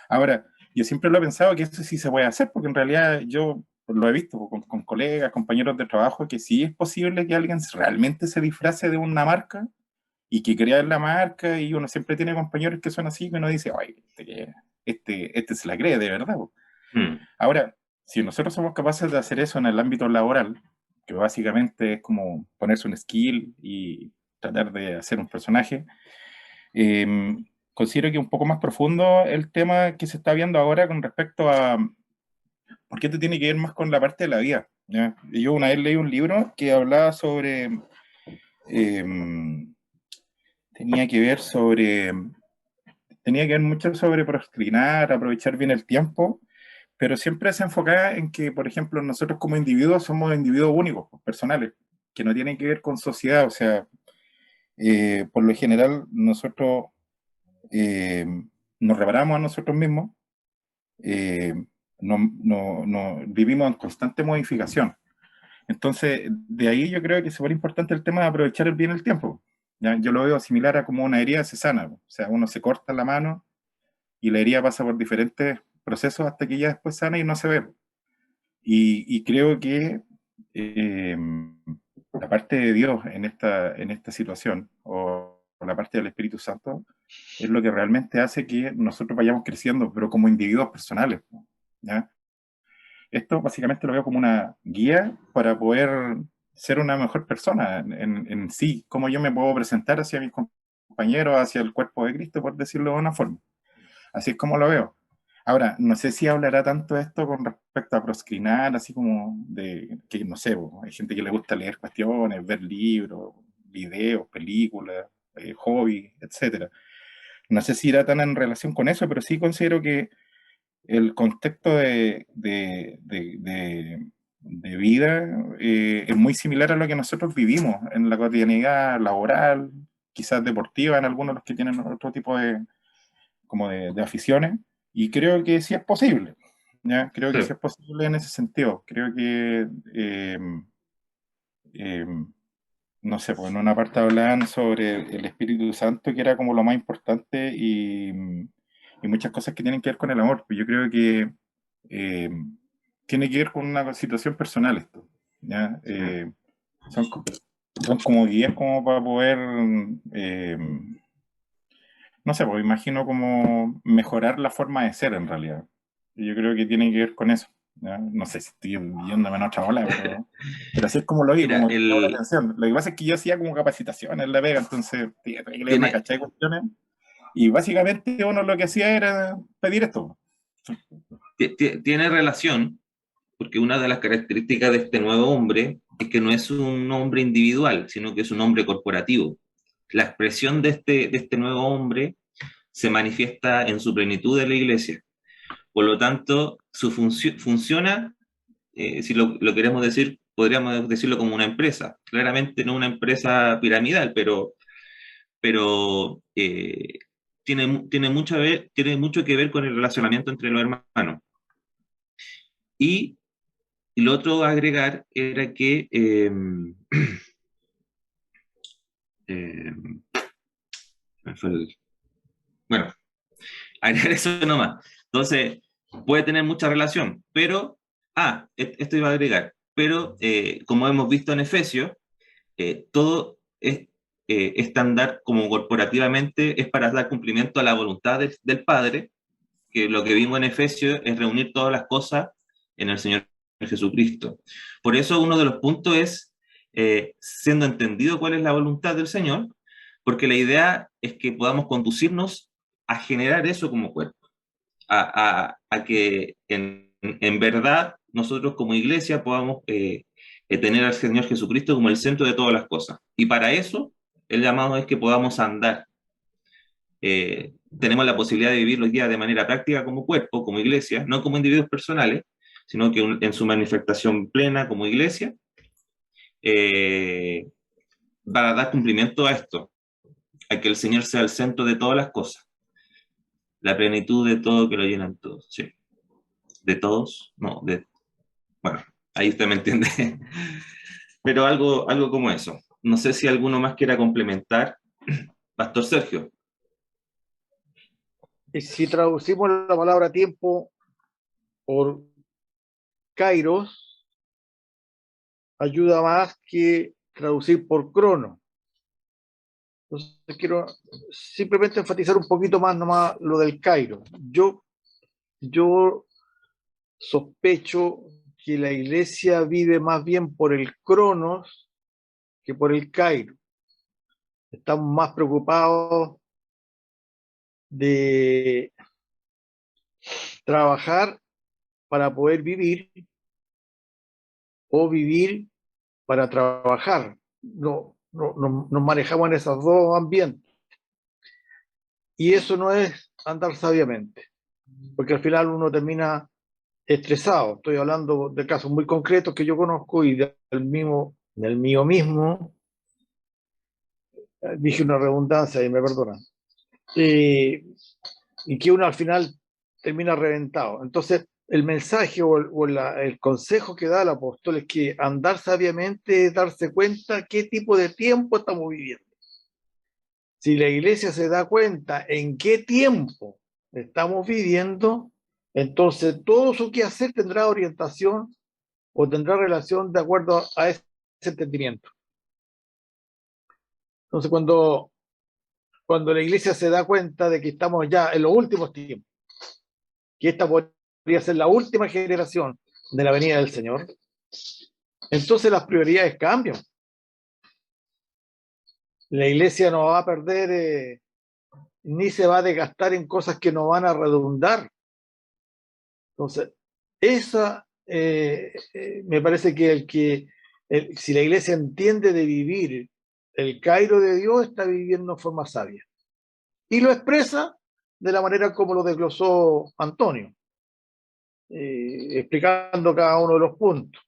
Ahora, yo siempre lo he pensado que eso sí se puede hacer, porque en realidad yo lo he visto con colegas, compañeros de trabajo, que sí es posible que alguien realmente se disfrace de una marca y que crea la marca, y uno siempre tiene compañeros que son así, que uno dice, ay, este se la cree de verdad. Ahora, si nosotros somos capaces de hacer eso en el ámbito laboral, que básicamente es como ponerse un skill y tratar de hacer un personaje, eh, considero que es un poco más profundo el tema que se está viendo ahora con respecto a por qué te tiene que ver más con la parte de la vida, ¿ya? Yo una vez leí un libro que hablaba sobre, eh, tenía que ver sobre, tenía que ver mucho sobre procrastinar, aprovechar bien el tiempo, pero siempre se enfocaba en que, por ejemplo, nosotros como individuos somos individuos únicos, personales, que no tienen que ver con sociedad. O sea, por lo general nosotros eh, nos reparamos a nosotros mismos, eh, vivimos en constante modificación. Entonces, de ahí yo creo que es súper importante el tema de aprovechar bien el tiempo. ¿Ya? Yo lo veo similar a como una herida se sana. O sea, uno se corta la mano y la herida pasa por diferentes procesos hasta que ya después sana y no se ve. Y creo que eh, la parte de Dios en esta situación, o la parte del Espíritu Santo, es lo que realmente hace que nosotros vayamos creciendo, pero como individuos personales, ¿ya? Esto básicamente lo veo como una guía para poder ser una mejor persona en sí, cómo yo me puedo presentar hacia mis compañeros, hacia el cuerpo de Cristo, por decirlo de una forma. Así es como lo veo. Ahora, no sé si hablará tanto esto con respecto a proscrinar, así como de que, no sé, hay gente que le gusta leer cuestiones, ver libros, videos, películas, hobbies, etcétera. No sé si irá tan en relación con eso, pero sí considero que el contexto de vida es muy similar a lo que nosotros vivimos en la cotidianidad laboral, quizás deportiva, en algunos de los que tienen otro tipo de aficiones, y creo que sí es posible, ¿ya? Creo que sí Sí. es posible en ese sentido. Creo que, eh, no sé, pues en una parte hablaban sobre el Espíritu Santo, que era como lo más importante, y muchas cosas que tienen que ver con el amor. Pues yo creo que eh, tiene que ver con una situación personal esto, ¿ya? Son, co- son como guías como para poder, eh, no sé, pues imagino como mejorar la forma de ser en realidad. Y yo creo que tiene que ver con eso, ¿ya? No sé si estoy yéndome en otra ola, pero así es como lo vi, Mira, como que me llamó la atención. Lo que pasa es que yo hacía como capacitaciones en la Vega, entonces tenía que leer una tiene, cachada de cuestiones, y básicamente uno lo que hacía era pedir esto. tiene relación, porque una de las características de este nuevo hombre es que no es un hombre individual, sino que es un hombre corporativo. La expresión de este nuevo hombre se manifiesta en su plenitud de la iglesia. Por lo tanto, su funciona, si lo queremos decir, podríamos decirlo como una empresa. Claramente no una empresa piramidal, pero tiene mucho que ver con el relacionamiento entre los hermanos. Y, y lo otro a agregar era que, eh, bueno, agregar eso nomás. Entonces, puede tener mucha relación, pero, esto iba a agregar, pero como hemos visto en Efesios, todo este andar como corporativamente es para dar cumplimiento a la voluntad del Padre, que lo que vimos en Efesios es reunir todas las cosas en el Señor Jesucristo. Por eso uno de los puntos es, siendo entendido cuál es la voluntad del Señor, porque la idea es que podamos conducirnos a generar eso como cuerpo, a que en verdad nosotros como iglesia podamos tener al Señor Jesucristo como el centro de todas las cosas. Y para eso el llamado es que podamos andar. Tenemos la posibilidad de vivir los días de manera práctica como cuerpo, como iglesia, no como individuos personales, sino que en su manifestación plena como iglesia, para dar cumplimiento a esto, a que el Señor sea el centro de todas las cosas, la plenitud de todo que lo llenan todos, sí. De todos, no, bueno, ahí usted me entiende, pero algo como eso. No sé si alguno más quiera complementar. Pastor Sergio. Y si traducimos la palabra tiempo por kairos, ayuda más que traducir por crono. Entonces quiero simplemente enfatizar un poquito más nomás lo del kairos. Yo sospecho que la iglesia vive más bien por el cronos que por el kairos. Estamos más preocupados de trabajar para poder vivir o vivir para trabajar. No, nos manejamos en esos dos ambientes. Y eso no es andar sabiamente, porque al final uno termina estresado. Estoy hablando de casos muy concretos que yo conozco y del mío mismo. Dije una redundancia y me perdonan. Y que uno al final termina reventado. Entonces, el mensaje o el consejo que da el apóstol es que andar sabiamente es darse cuenta qué tipo de tiempo estamos viviendo. Si la iglesia se da cuenta en qué tiempo estamos viviendo, entonces todo su quehacer tendrá orientación o tendrá relación de acuerdo a ese entendimiento. Entonces, cuando la iglesia se da cuenta de que estamos ya en los últimos tiempos, que esta podría ser la última generación de la venida del Señor, entonces las prioridades cambian. La iglesia no va a perder ni se va a desgastar en cosas que no van a redundar. Entonces, esa me parece que si la iglesia entiende de vivir el Cairo de Dios, está viviendo en forma sabia. Y lo expresa de la manera como lo desglosó Antonio, explicando cada uno de los puntos.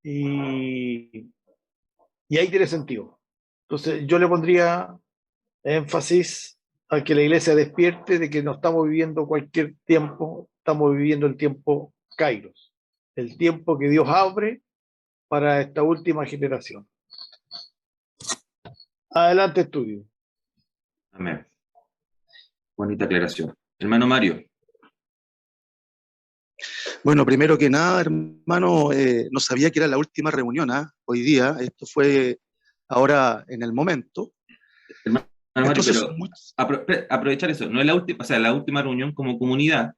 Y ahí tiene sentido. Entonces, yo le pondría énfasis a que la iglesia despierte de que no estamos viviendo cualquier tiempo, estamos viviendo el tiempo Kairos, el tiempo que Dios abre para esta última generación. Adelante, estudio. Amén. Bonita aclaración. Hermano Mario. Bueno, primero que nada, hermano, no sabía que era la última reunión, hoy día. Esto fue ahora en el momento. Hermano Mario, Entonces, pero aprovechar eso, no es la última, o sea, la última reunión como comunidad.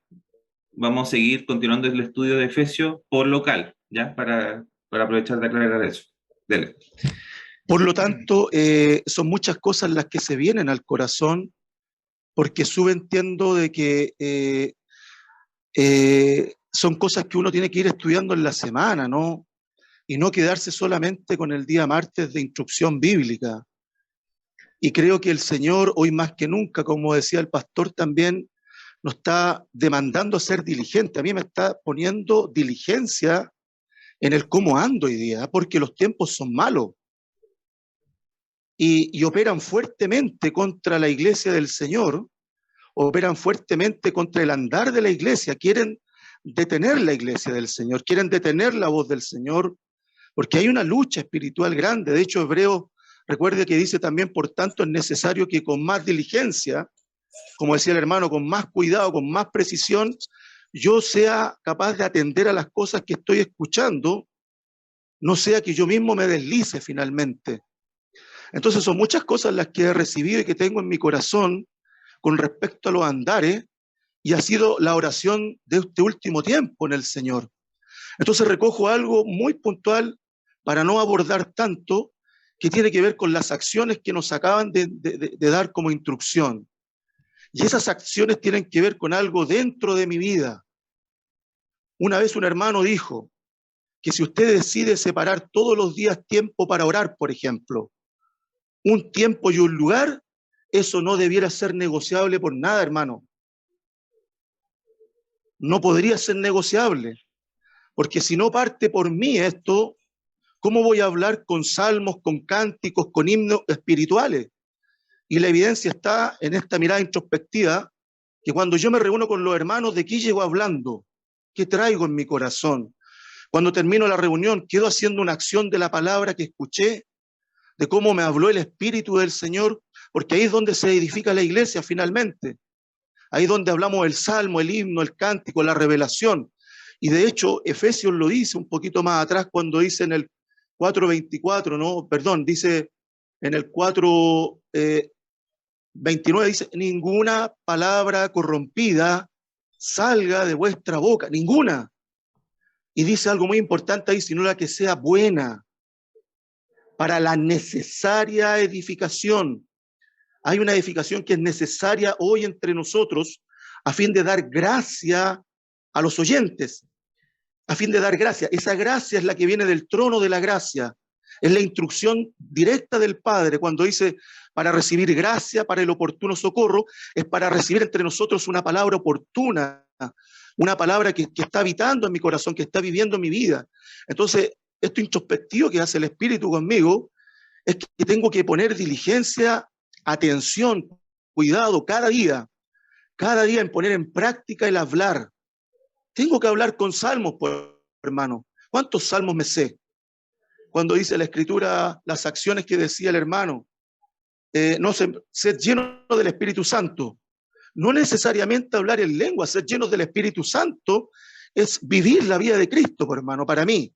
Vamos a seguir continuando el estudio de Efesios por local, ¿ya? Para aprovechar de aclarar eso. Dele. Por lo tanto, son muchas cosas las que se vienen al corazón, porque subentiendo de que son cosas que uno tiene que ir estudiando en la semana, ¿no? Y no quedarse solamente con el día martes de instrucción bíblica. Y creo que el Señor, hoy más que nunca, como decía el pastor también, nos está demandando ser diligente. A mí me está poniendo diligencia en el cómo ando hoy día, porque los tiempos son malos. Y operan fuertemente contra la iglesia del Señor, operan fuertemente contra el andar de la iglesia, quieren detener la iglesia del Señor, quieren detener la voz del Señor, porque hay una lucha espiritual grande. De hecho, Hebreos, recuerde que dice también, por tanto, es necesario que con más diligencia como decía el hermano, con más cuidado, con más precisión, yo sea capaz de atender a las cosas que estoy escuchando, no sea que yo mismo me deslice finalmente. Entonces son muchas cosas las que he recibido y que tengo en mi corazón con respecto a los andares, y ha sido la oración de este último tiempo en el Señor. Entonces recojo algo muy puntual para no abordar tanto, que tiene que ver con las acciones que nos acaban de dar como instrucción. Y esas acciones tienen que ver con algo dentro de mi vida. Una vez un hermano dijo que si usted decide separar todos los días tiempo para orar, por ejemplo, un tiempo y un lugar, eso no debiera ser negociable por nada, hermano. No podría ser negociable, porque si no parte por mí esto, ¿cómo voy a hablar con salmos, con cánticos, con himnos espirituales? Y la evidencia está en esta mirada introspectiva, que cuando yo me reúno con los hermanos, ¿de qué llego hablando? ¿Qué traigo en mi corazón? Cuando termino la reunión, ¿quedo haciendo una acción de la palabra que escuché? ¿De cómo me habló el Espíritu del Señor? Porque ahí es donde se edifica la iglesia finalmente. Ahí es donde hablamos del salmo, el himno, el cántico, la revelación. Y de hecho, Efesios lo dice un poquito más atrás cuando dice en el 4:24, ¿no? Perdón, dice en el 4:29, dice, ninguna palabra corrompida salga de vuestra boca, ninguna. Y dice algo muy importante ahí, sino la que sea buena para la necesaria edificación. Hay una edificación que es necesaria hoy entre nosotros a fin de dar gracia a los oyentes, a fin de dar gracia. Esa gracia es la que viene del trono de la gracia. Es la instrucción directa del Padre cuando dice, para recibir gracia, para el oportuno socorro, es para recibir entre nosotros una palabra oportuna, una palabra que está habitando en mi corazón, que está viviendo en mi vida. Entonces, esto introspectivo que hace el Espíritu conmigo es que tengo que poner diligencia, atención, cuidado cada día en poner en práctica el hablar. Tengo que hablar con salmos, pues, hermano. ¿Cuántos salmos me sé? Cuando dice la Escritura las acciones que decía el hermano, no ser lleno del Espíritu Santo. No necesariamente hablar en lengua, ser llenos del Espíritu Santo es vivir la vida de Cristo, pues, hermano, para mí.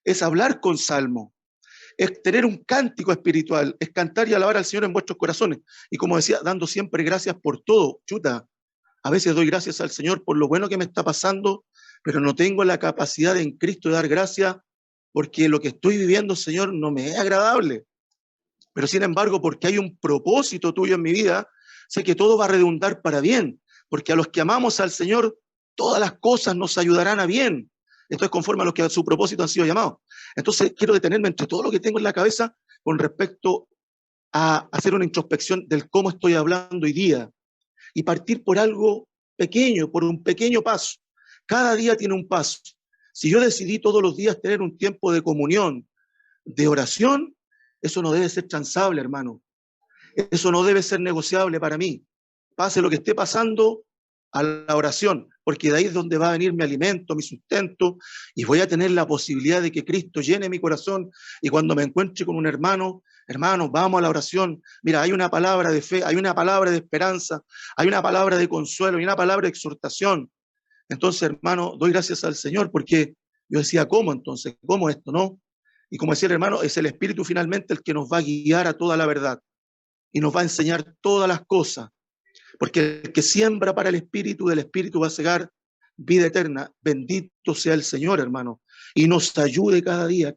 Es hablar con salmo, es tener un cántico espiritual, es cantar y alabar al Señor en vuestros corazones. Y como decía, dando siempre gracias por todo. Chuta, a veces doy gracias al Señor por lo bueno que me está pasando, pero no tengo la capacidad en Cristo de dar gracias porque lo que estoy viviendo, Señor, no me es agradable. Pero sin embargo, porque hay un propósito tuyo en mi vida, sé que todo va a redundar para bien, porque a los que amamos al Señor, todas las cosas nos ayudarán a bien. Esto es conforme a los que a su propósito han sido llamados. Entonces, quiero detenerme entre todo lo que tengo en la cabeza con respecto a hacer una introspección del cómo estoy hablando hoy día y partir por algo pequeño, por un pequeño paso. Cada día tiene un paso. Si yo decidí todos los días tener un tiempo de comunión, de oración, eso no debe ser transable, hermano. Eso no debe ser negociable para mí. Pase lo que esté pasando, a la oración, porque de ahí es donde va a venir mi alimento, mi sustento, y voy a tener la posibilidad de que Cristo llene mi corazón, y cuando me encuentre con un hermano, hermano, vamos a la oración. Mira, hay una palabra de fe, hay una palabra de esperanza, hay una palabra de consuelo, hay una palabra de exhortación. Entonces, hermano, doy gracias al Señor, porque yo decía, ¿cómo entonces? ¿Cómo esto, no? Y como decía el hermano, es el Espíritu finalmente el que nos va a guiar a toda la verdad y nos va a enseñar todas las cosas, porque el que siembra para el Espíritu, del Espíritu va a cegar vida eterna. Bendito sea el Señor, hermano, y nos ayude cada día,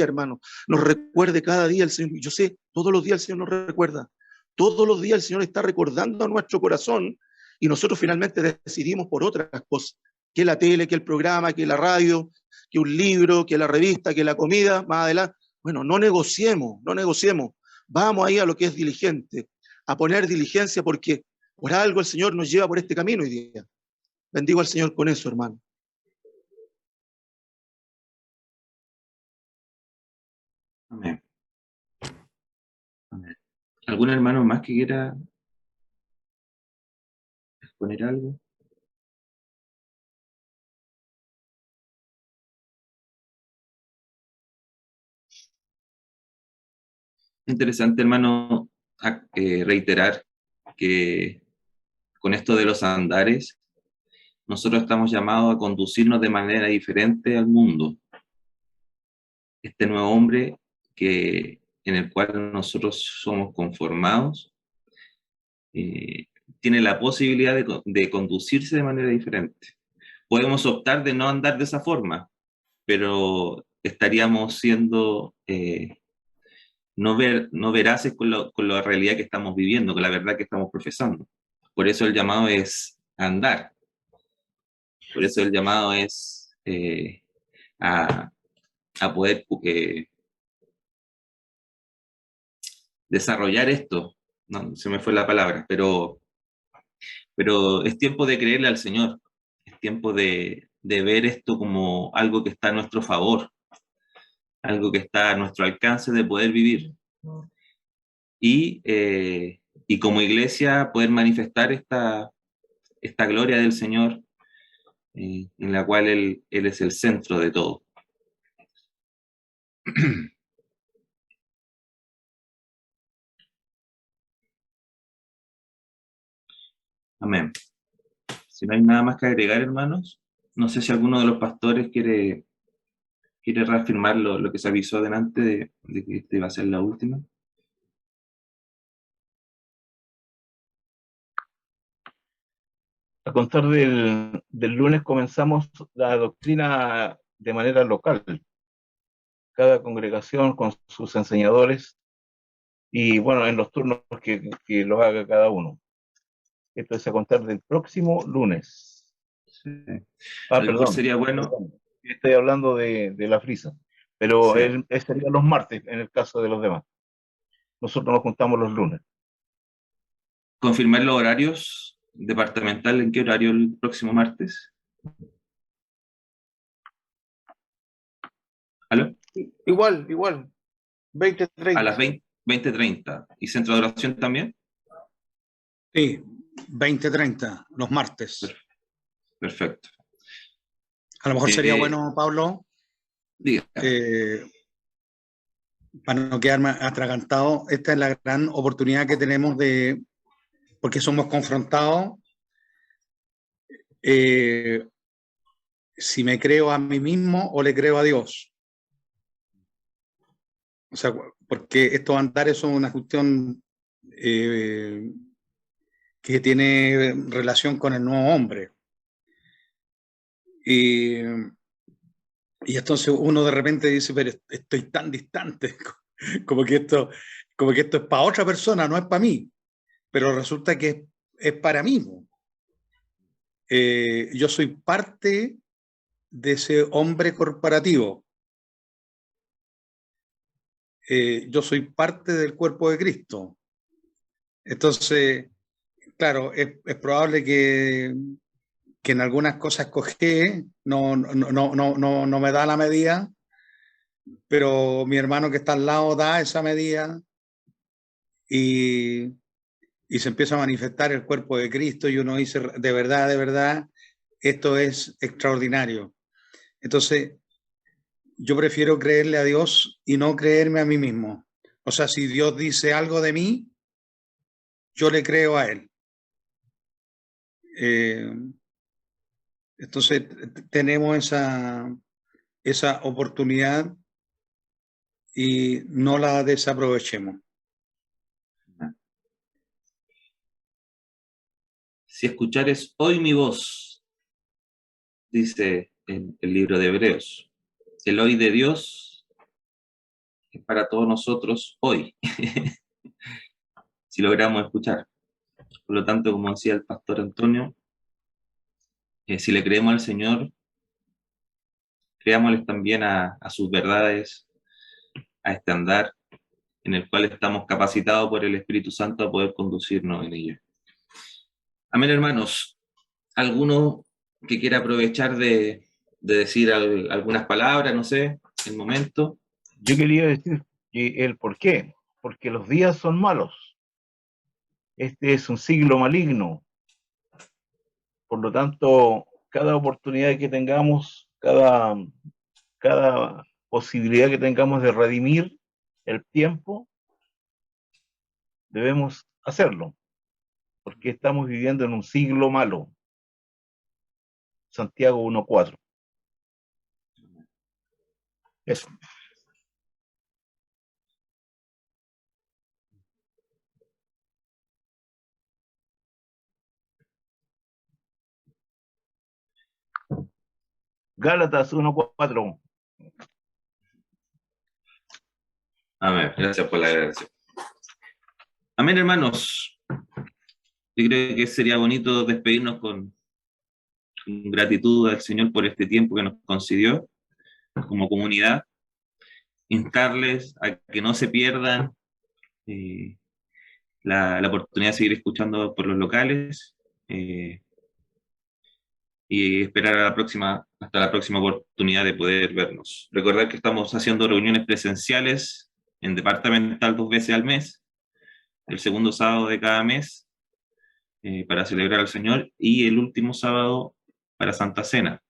hermano, nos recuerde cada día el Señor. Yo sé, todos los días el Señor nos recuerda, todos los días el Señor está recordando a nuestro corazón, y nosotros finalmente decidimos por otras cosas, que la tele, que el programa, que la radio, que un libro, que la revista, que la comida, más adelante. Bueno, no negociemos, no negociemos. Vamos ahí a lo que es diligente, a poner diligencia, porque por algo el Señor nos lleva por este camino hoy día. Bendigo al Señor con eso, hermano. Amén. Amén. ¿Algún hermano más que quiera exponer algo? Interesante, hermano, reiterar que con esto de los andares, nosotros estamos llamados a conducirnos de manera diferente al mundo. Este nuevo hombre en el cual nosotros somos conformados, tiene la posibilidad de conducirse de manera diferente. Podemos optar de no andar de esa forma, pero estaríamos siendo no veraces con la realidad que estamos viviendo, con la verdad que estamos profesando. Por eso el llamado es andar. Por eso el llamado es a poder desarrollar esto. No, se me fue la palabra, pero es tiempo de creerle al Señor. Es tiempo de ver esto como algo que está a nuestro favor, algo que está a nuestro alcance de poder vivir. Y como iglesia poder manifestar esta gloria del Señor, en la cual Él es el centro de todo. Amén. Si no hay nada más que agregar, hermanos, no sé si alguno de los pastores quiere reafirmar lo que se avisó delante de que esta iba a ser la última. A contar del lunes comenzamos la doctrina de manera local, cada congregación con sus enseñadores y bueno, en los turnos que lo haga cada uno. Esto es a contar del próximo lunes. Sí. Ah, A lo mejor perdón, sería bueno. estoy hablando de la frisa, pero Sí. sería los martes en el caso de los demás. Nosotros nos juntamos los lunes. Confirmar los horarios departamental, ¿en qué horario el próximo martes? ¿Aló? Igual, 20:30. A las 20:30. ¿Y centro de oración también? Sí, 20:30, los martes. Perfecto. A lo mejor sería bueno, Pablo, Diga. para no quedarme atragantado, esta es la gran oportunidad que tenemos porque somos confrontados, si me creo a mí mismo o le creo a Dios. O sea, porque estos andares son una cuestión que tiene relación con el nuevo hombre. Y entonces uno de repente dice, pero estoy tan distante, como que esto es para otra persona, no es para mí. Pero resulta que es para mí. Yo soy parte de ese hombre corporativo. Yo soy parte del cuerpo de Cristo. Entonces, claro, es probable que en algunas cosas cogé, no me da la medida, pero mi hermano que está al lado da esa medida y se empieza a manifestar el cuerpo de Cristo y uno dice, de verdad, esto es extraordinario. Entonces, yo prefiero creerle a Dios y no creerme a mí mismo. O sea, si Dios dice algo de mí, yo le creo a Él. Entonces, tenemos esa oportunidad y no la desaprovechemos. Si escuchares hoy mi voz, dice en el libro de Hebreos, el hoy de Dios es para todos nosotros hoy, si logramos escuchar. Por lo tanto, como decía el pastor Antonio, si le creemos al Señor, creámosles también a sus verdades, a este andar en el cual estamos capacitados por el Espíritu Santo a poder conducirnos en ello. Amén, hermanos. ¿Alguno que quiera aprovechar de decir algunas palabras, no sé, el momento? Yo quería decir que el por qué, porque los días son malos. Este es un siglo maligno. Por lo tanto, cada oportunidad que tengamos, cada posibilidad que tengamos de redimir el tiempo, debemos hacerlo. porque estamos viviendo en un siglo malo. Santiago 1:4. Eso. Gálatas 1:4. Amén. Gracias por la gracia. Amén, hermanos. Yo creo que sería bonito despedirnos con gratitud al Señor por este tiempo que nos concedió como comunidad, instarles a que no se pierdan la oportunidad de seguir escuchando por los locales y esperar hasta la próxima oportunidad de poder vernos. Recordar que estamos haciendo reuniones presenciales en departamental 2 veces al mes, el segundo sábado de cada mes, para celebrar al Señor, y el último sábado para Santa Cena.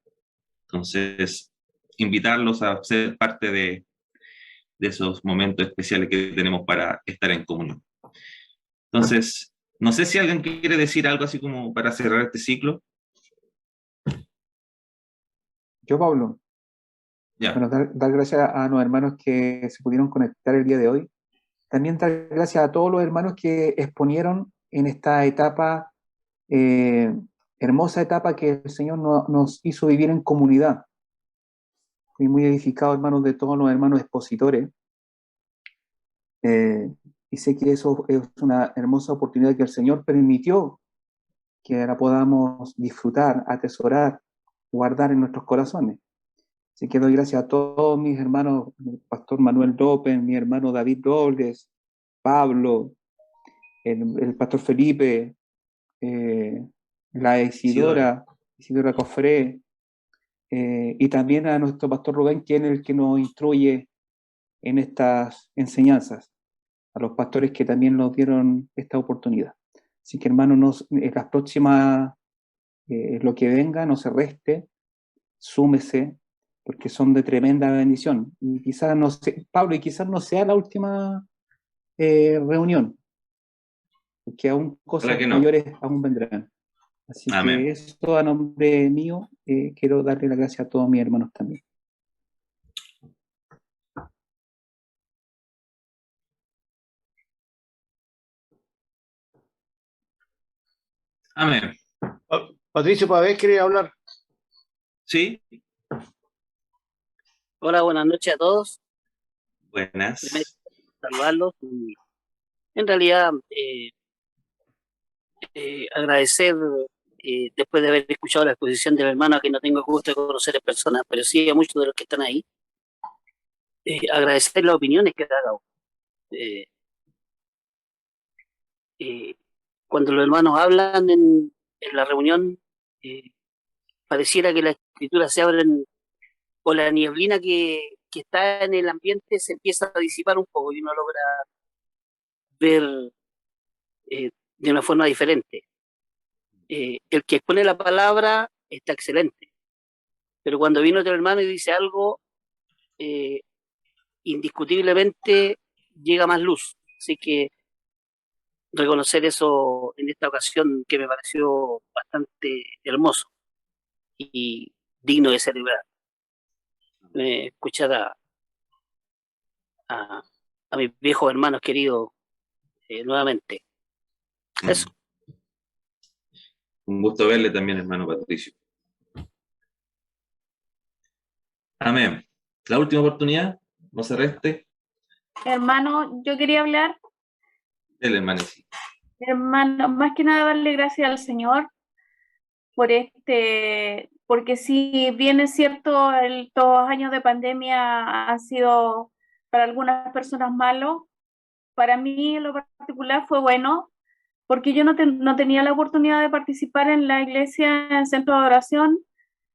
Entonces, invitarlos a ser parte de esos momentos especiales que tenemos para estar en comunión. Entonces, no sé si alguien quiere decir algo así como para cerrar este ciclo. Yo, Pablo, Ya. bueno, dar gracias a los hermanos que se pudieron conectar el día de hoy. También dar gracias a todos los hermanos que exponieron en esta etapa, hermosa etapa que el Señor nos hizo vivir en comunidad. Fui muy edificado, hermanos, de todos los hermanos expositores. Y sé que eso es una hermosa oportunidad que el Señor permitió que la podamos disfrutar, atesorar, guardar en nuestros corazones. Así que doy gracias a todos mis hermanos, el pastor Manuel López, mi hermano David Robles, Pablo, el pastor Felipe, la Isidora Cofré, y también a nuestro pastor Rubén, quien es el que nos instruye en estas enseñanzas, a los pastores que también nos dieron esta oportunidad. Así que, hermanos, en las próximas, lo que venga, no se reste, súmese, porque son de tremenda bendición. Y quizás no sé, Pablo, y quizás no sea la última reunión, porque aún cosas que no. mayores aún vendrán. Así Amén. que eso, a nombre mío, quiero darle las gracias a todos mis hermanos también. Amén. Patricio Pavés quería hablar. ¿Sí? Hola, buenas noches a todos. Buenas. Primero, saludarlos y en realidad agradecer, después de haber escuchado la exposición del hermano, a quien no tengo el gusto de conocer en persona, pero sí a muchos de los que están ahí, agradecer las opiniones que ha dado. Cuando los hermanos hablan en la reunión, pareciera que las escrituras se abren, o la nieblina que está en el ambiente se empieza a disipar un poco y uno logra ver de una forma diferente. El que expone la palabra está excelente, pero cuando viene otro hermano y dice algo, indiscutiblemente llega más luz. Así que reconocer eso en esta ocasión, que me pareció bastante hermoso y digno de celebrar. Escuchar a mis viejos hermanos queridos nuevamente. Eso. Un gusto verle también, hermano Patricio. Amén. La última oportunidad, no se reste. Hermano, yo quería hablar, El hermano sí. hermano, más que nada darle gracias al Señor por porque si bien es cierto, estos años de pandemia han sido para algunas personas malos, para mí en lo particular fue bueno, porque yo no tenía la oportunidad de participar en la iglesia, en el centro de oración,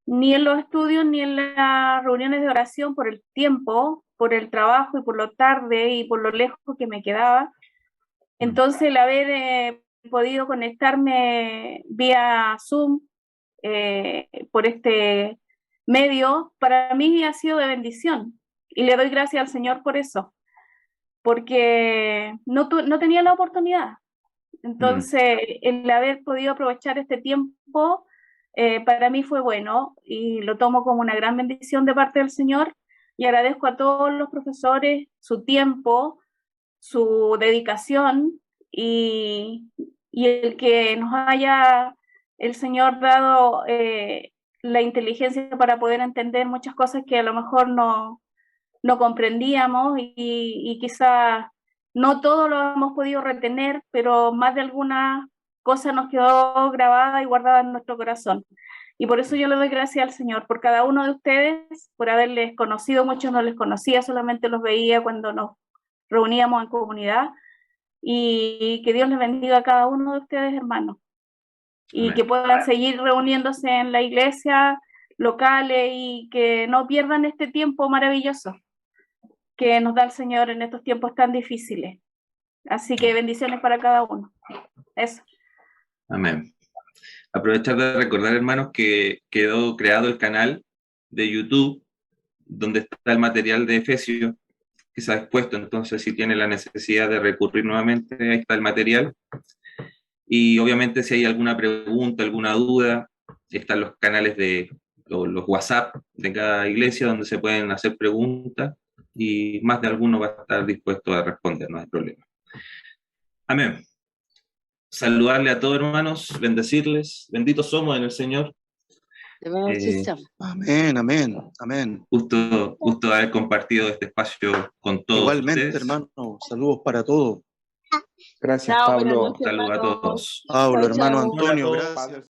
ni en los estudios, ni en las reuniones de oración por el tiempo, por el trabajo y por lo tarde y por lo lejos que me quedaba. Entonces, el haber podido conectarme vía Zoom por este medio, para mí ha sido de bendición. Y le doy gracias al Señor por eso, porque no tenía la oportunidad. Entonces, el haber podido aprovechar este tiempo para mí fue bueno y lo tomo como una gran bendición de parte del Señor y agradezco a todos los profesores su tiempo, su dedicación y el que nos haya el Señor dado la inteligencia para poder entender muchas cosas que a lo mejor no comprendíamos y quizás no todo lo hemos podido retener, pero más de alguna cosa nos quedó grabada y guardada en nuestro corazón. Y por eso yo le doy gracias al Señor, por cada uno de ustedes, por haberles conocido. Muchos no les conocía, solamente los veía cuando nos reuníamos en comunidad. Y que Dios les bendiga a cada uno de ustedes, hermanos. Y Amén. que puedan seguir reuniéndose en la iglesia locales y que no pierdan este tiempo maravilloso que nos da el Señor en estos tiempos tan difíciles. Así que bendiciones para cada uno. Eso. Amén. Aprovechar de recordar, hermanos, que quedó creado el canal de YouTube donde está el material de Efesios que se ha expuesto. Entonces, si tiene la necesidad de recurrir nuevamente, ahí está el material. Y obviamente si hay alguna pregunta, alguna duda, están los canales de los WhatsApp de cada iglesia donde se pueden hacer preguntas y más de alguno va a estar dispuesto a responder, no hay problema. Amén. Saludarle a todos, hermanos, bendecirles. Benditos somos en el Señor. Amén, amén, amén. Gusto haber compartido este espacio con todos Igualmente, ustedes. hermano, saludos para todos. Gracias, Chao, Pablo. buenas noches, Saludos a hermanos. todos. Pablo, Chao, hermano chao. Antonio, Hola a todos. gracias.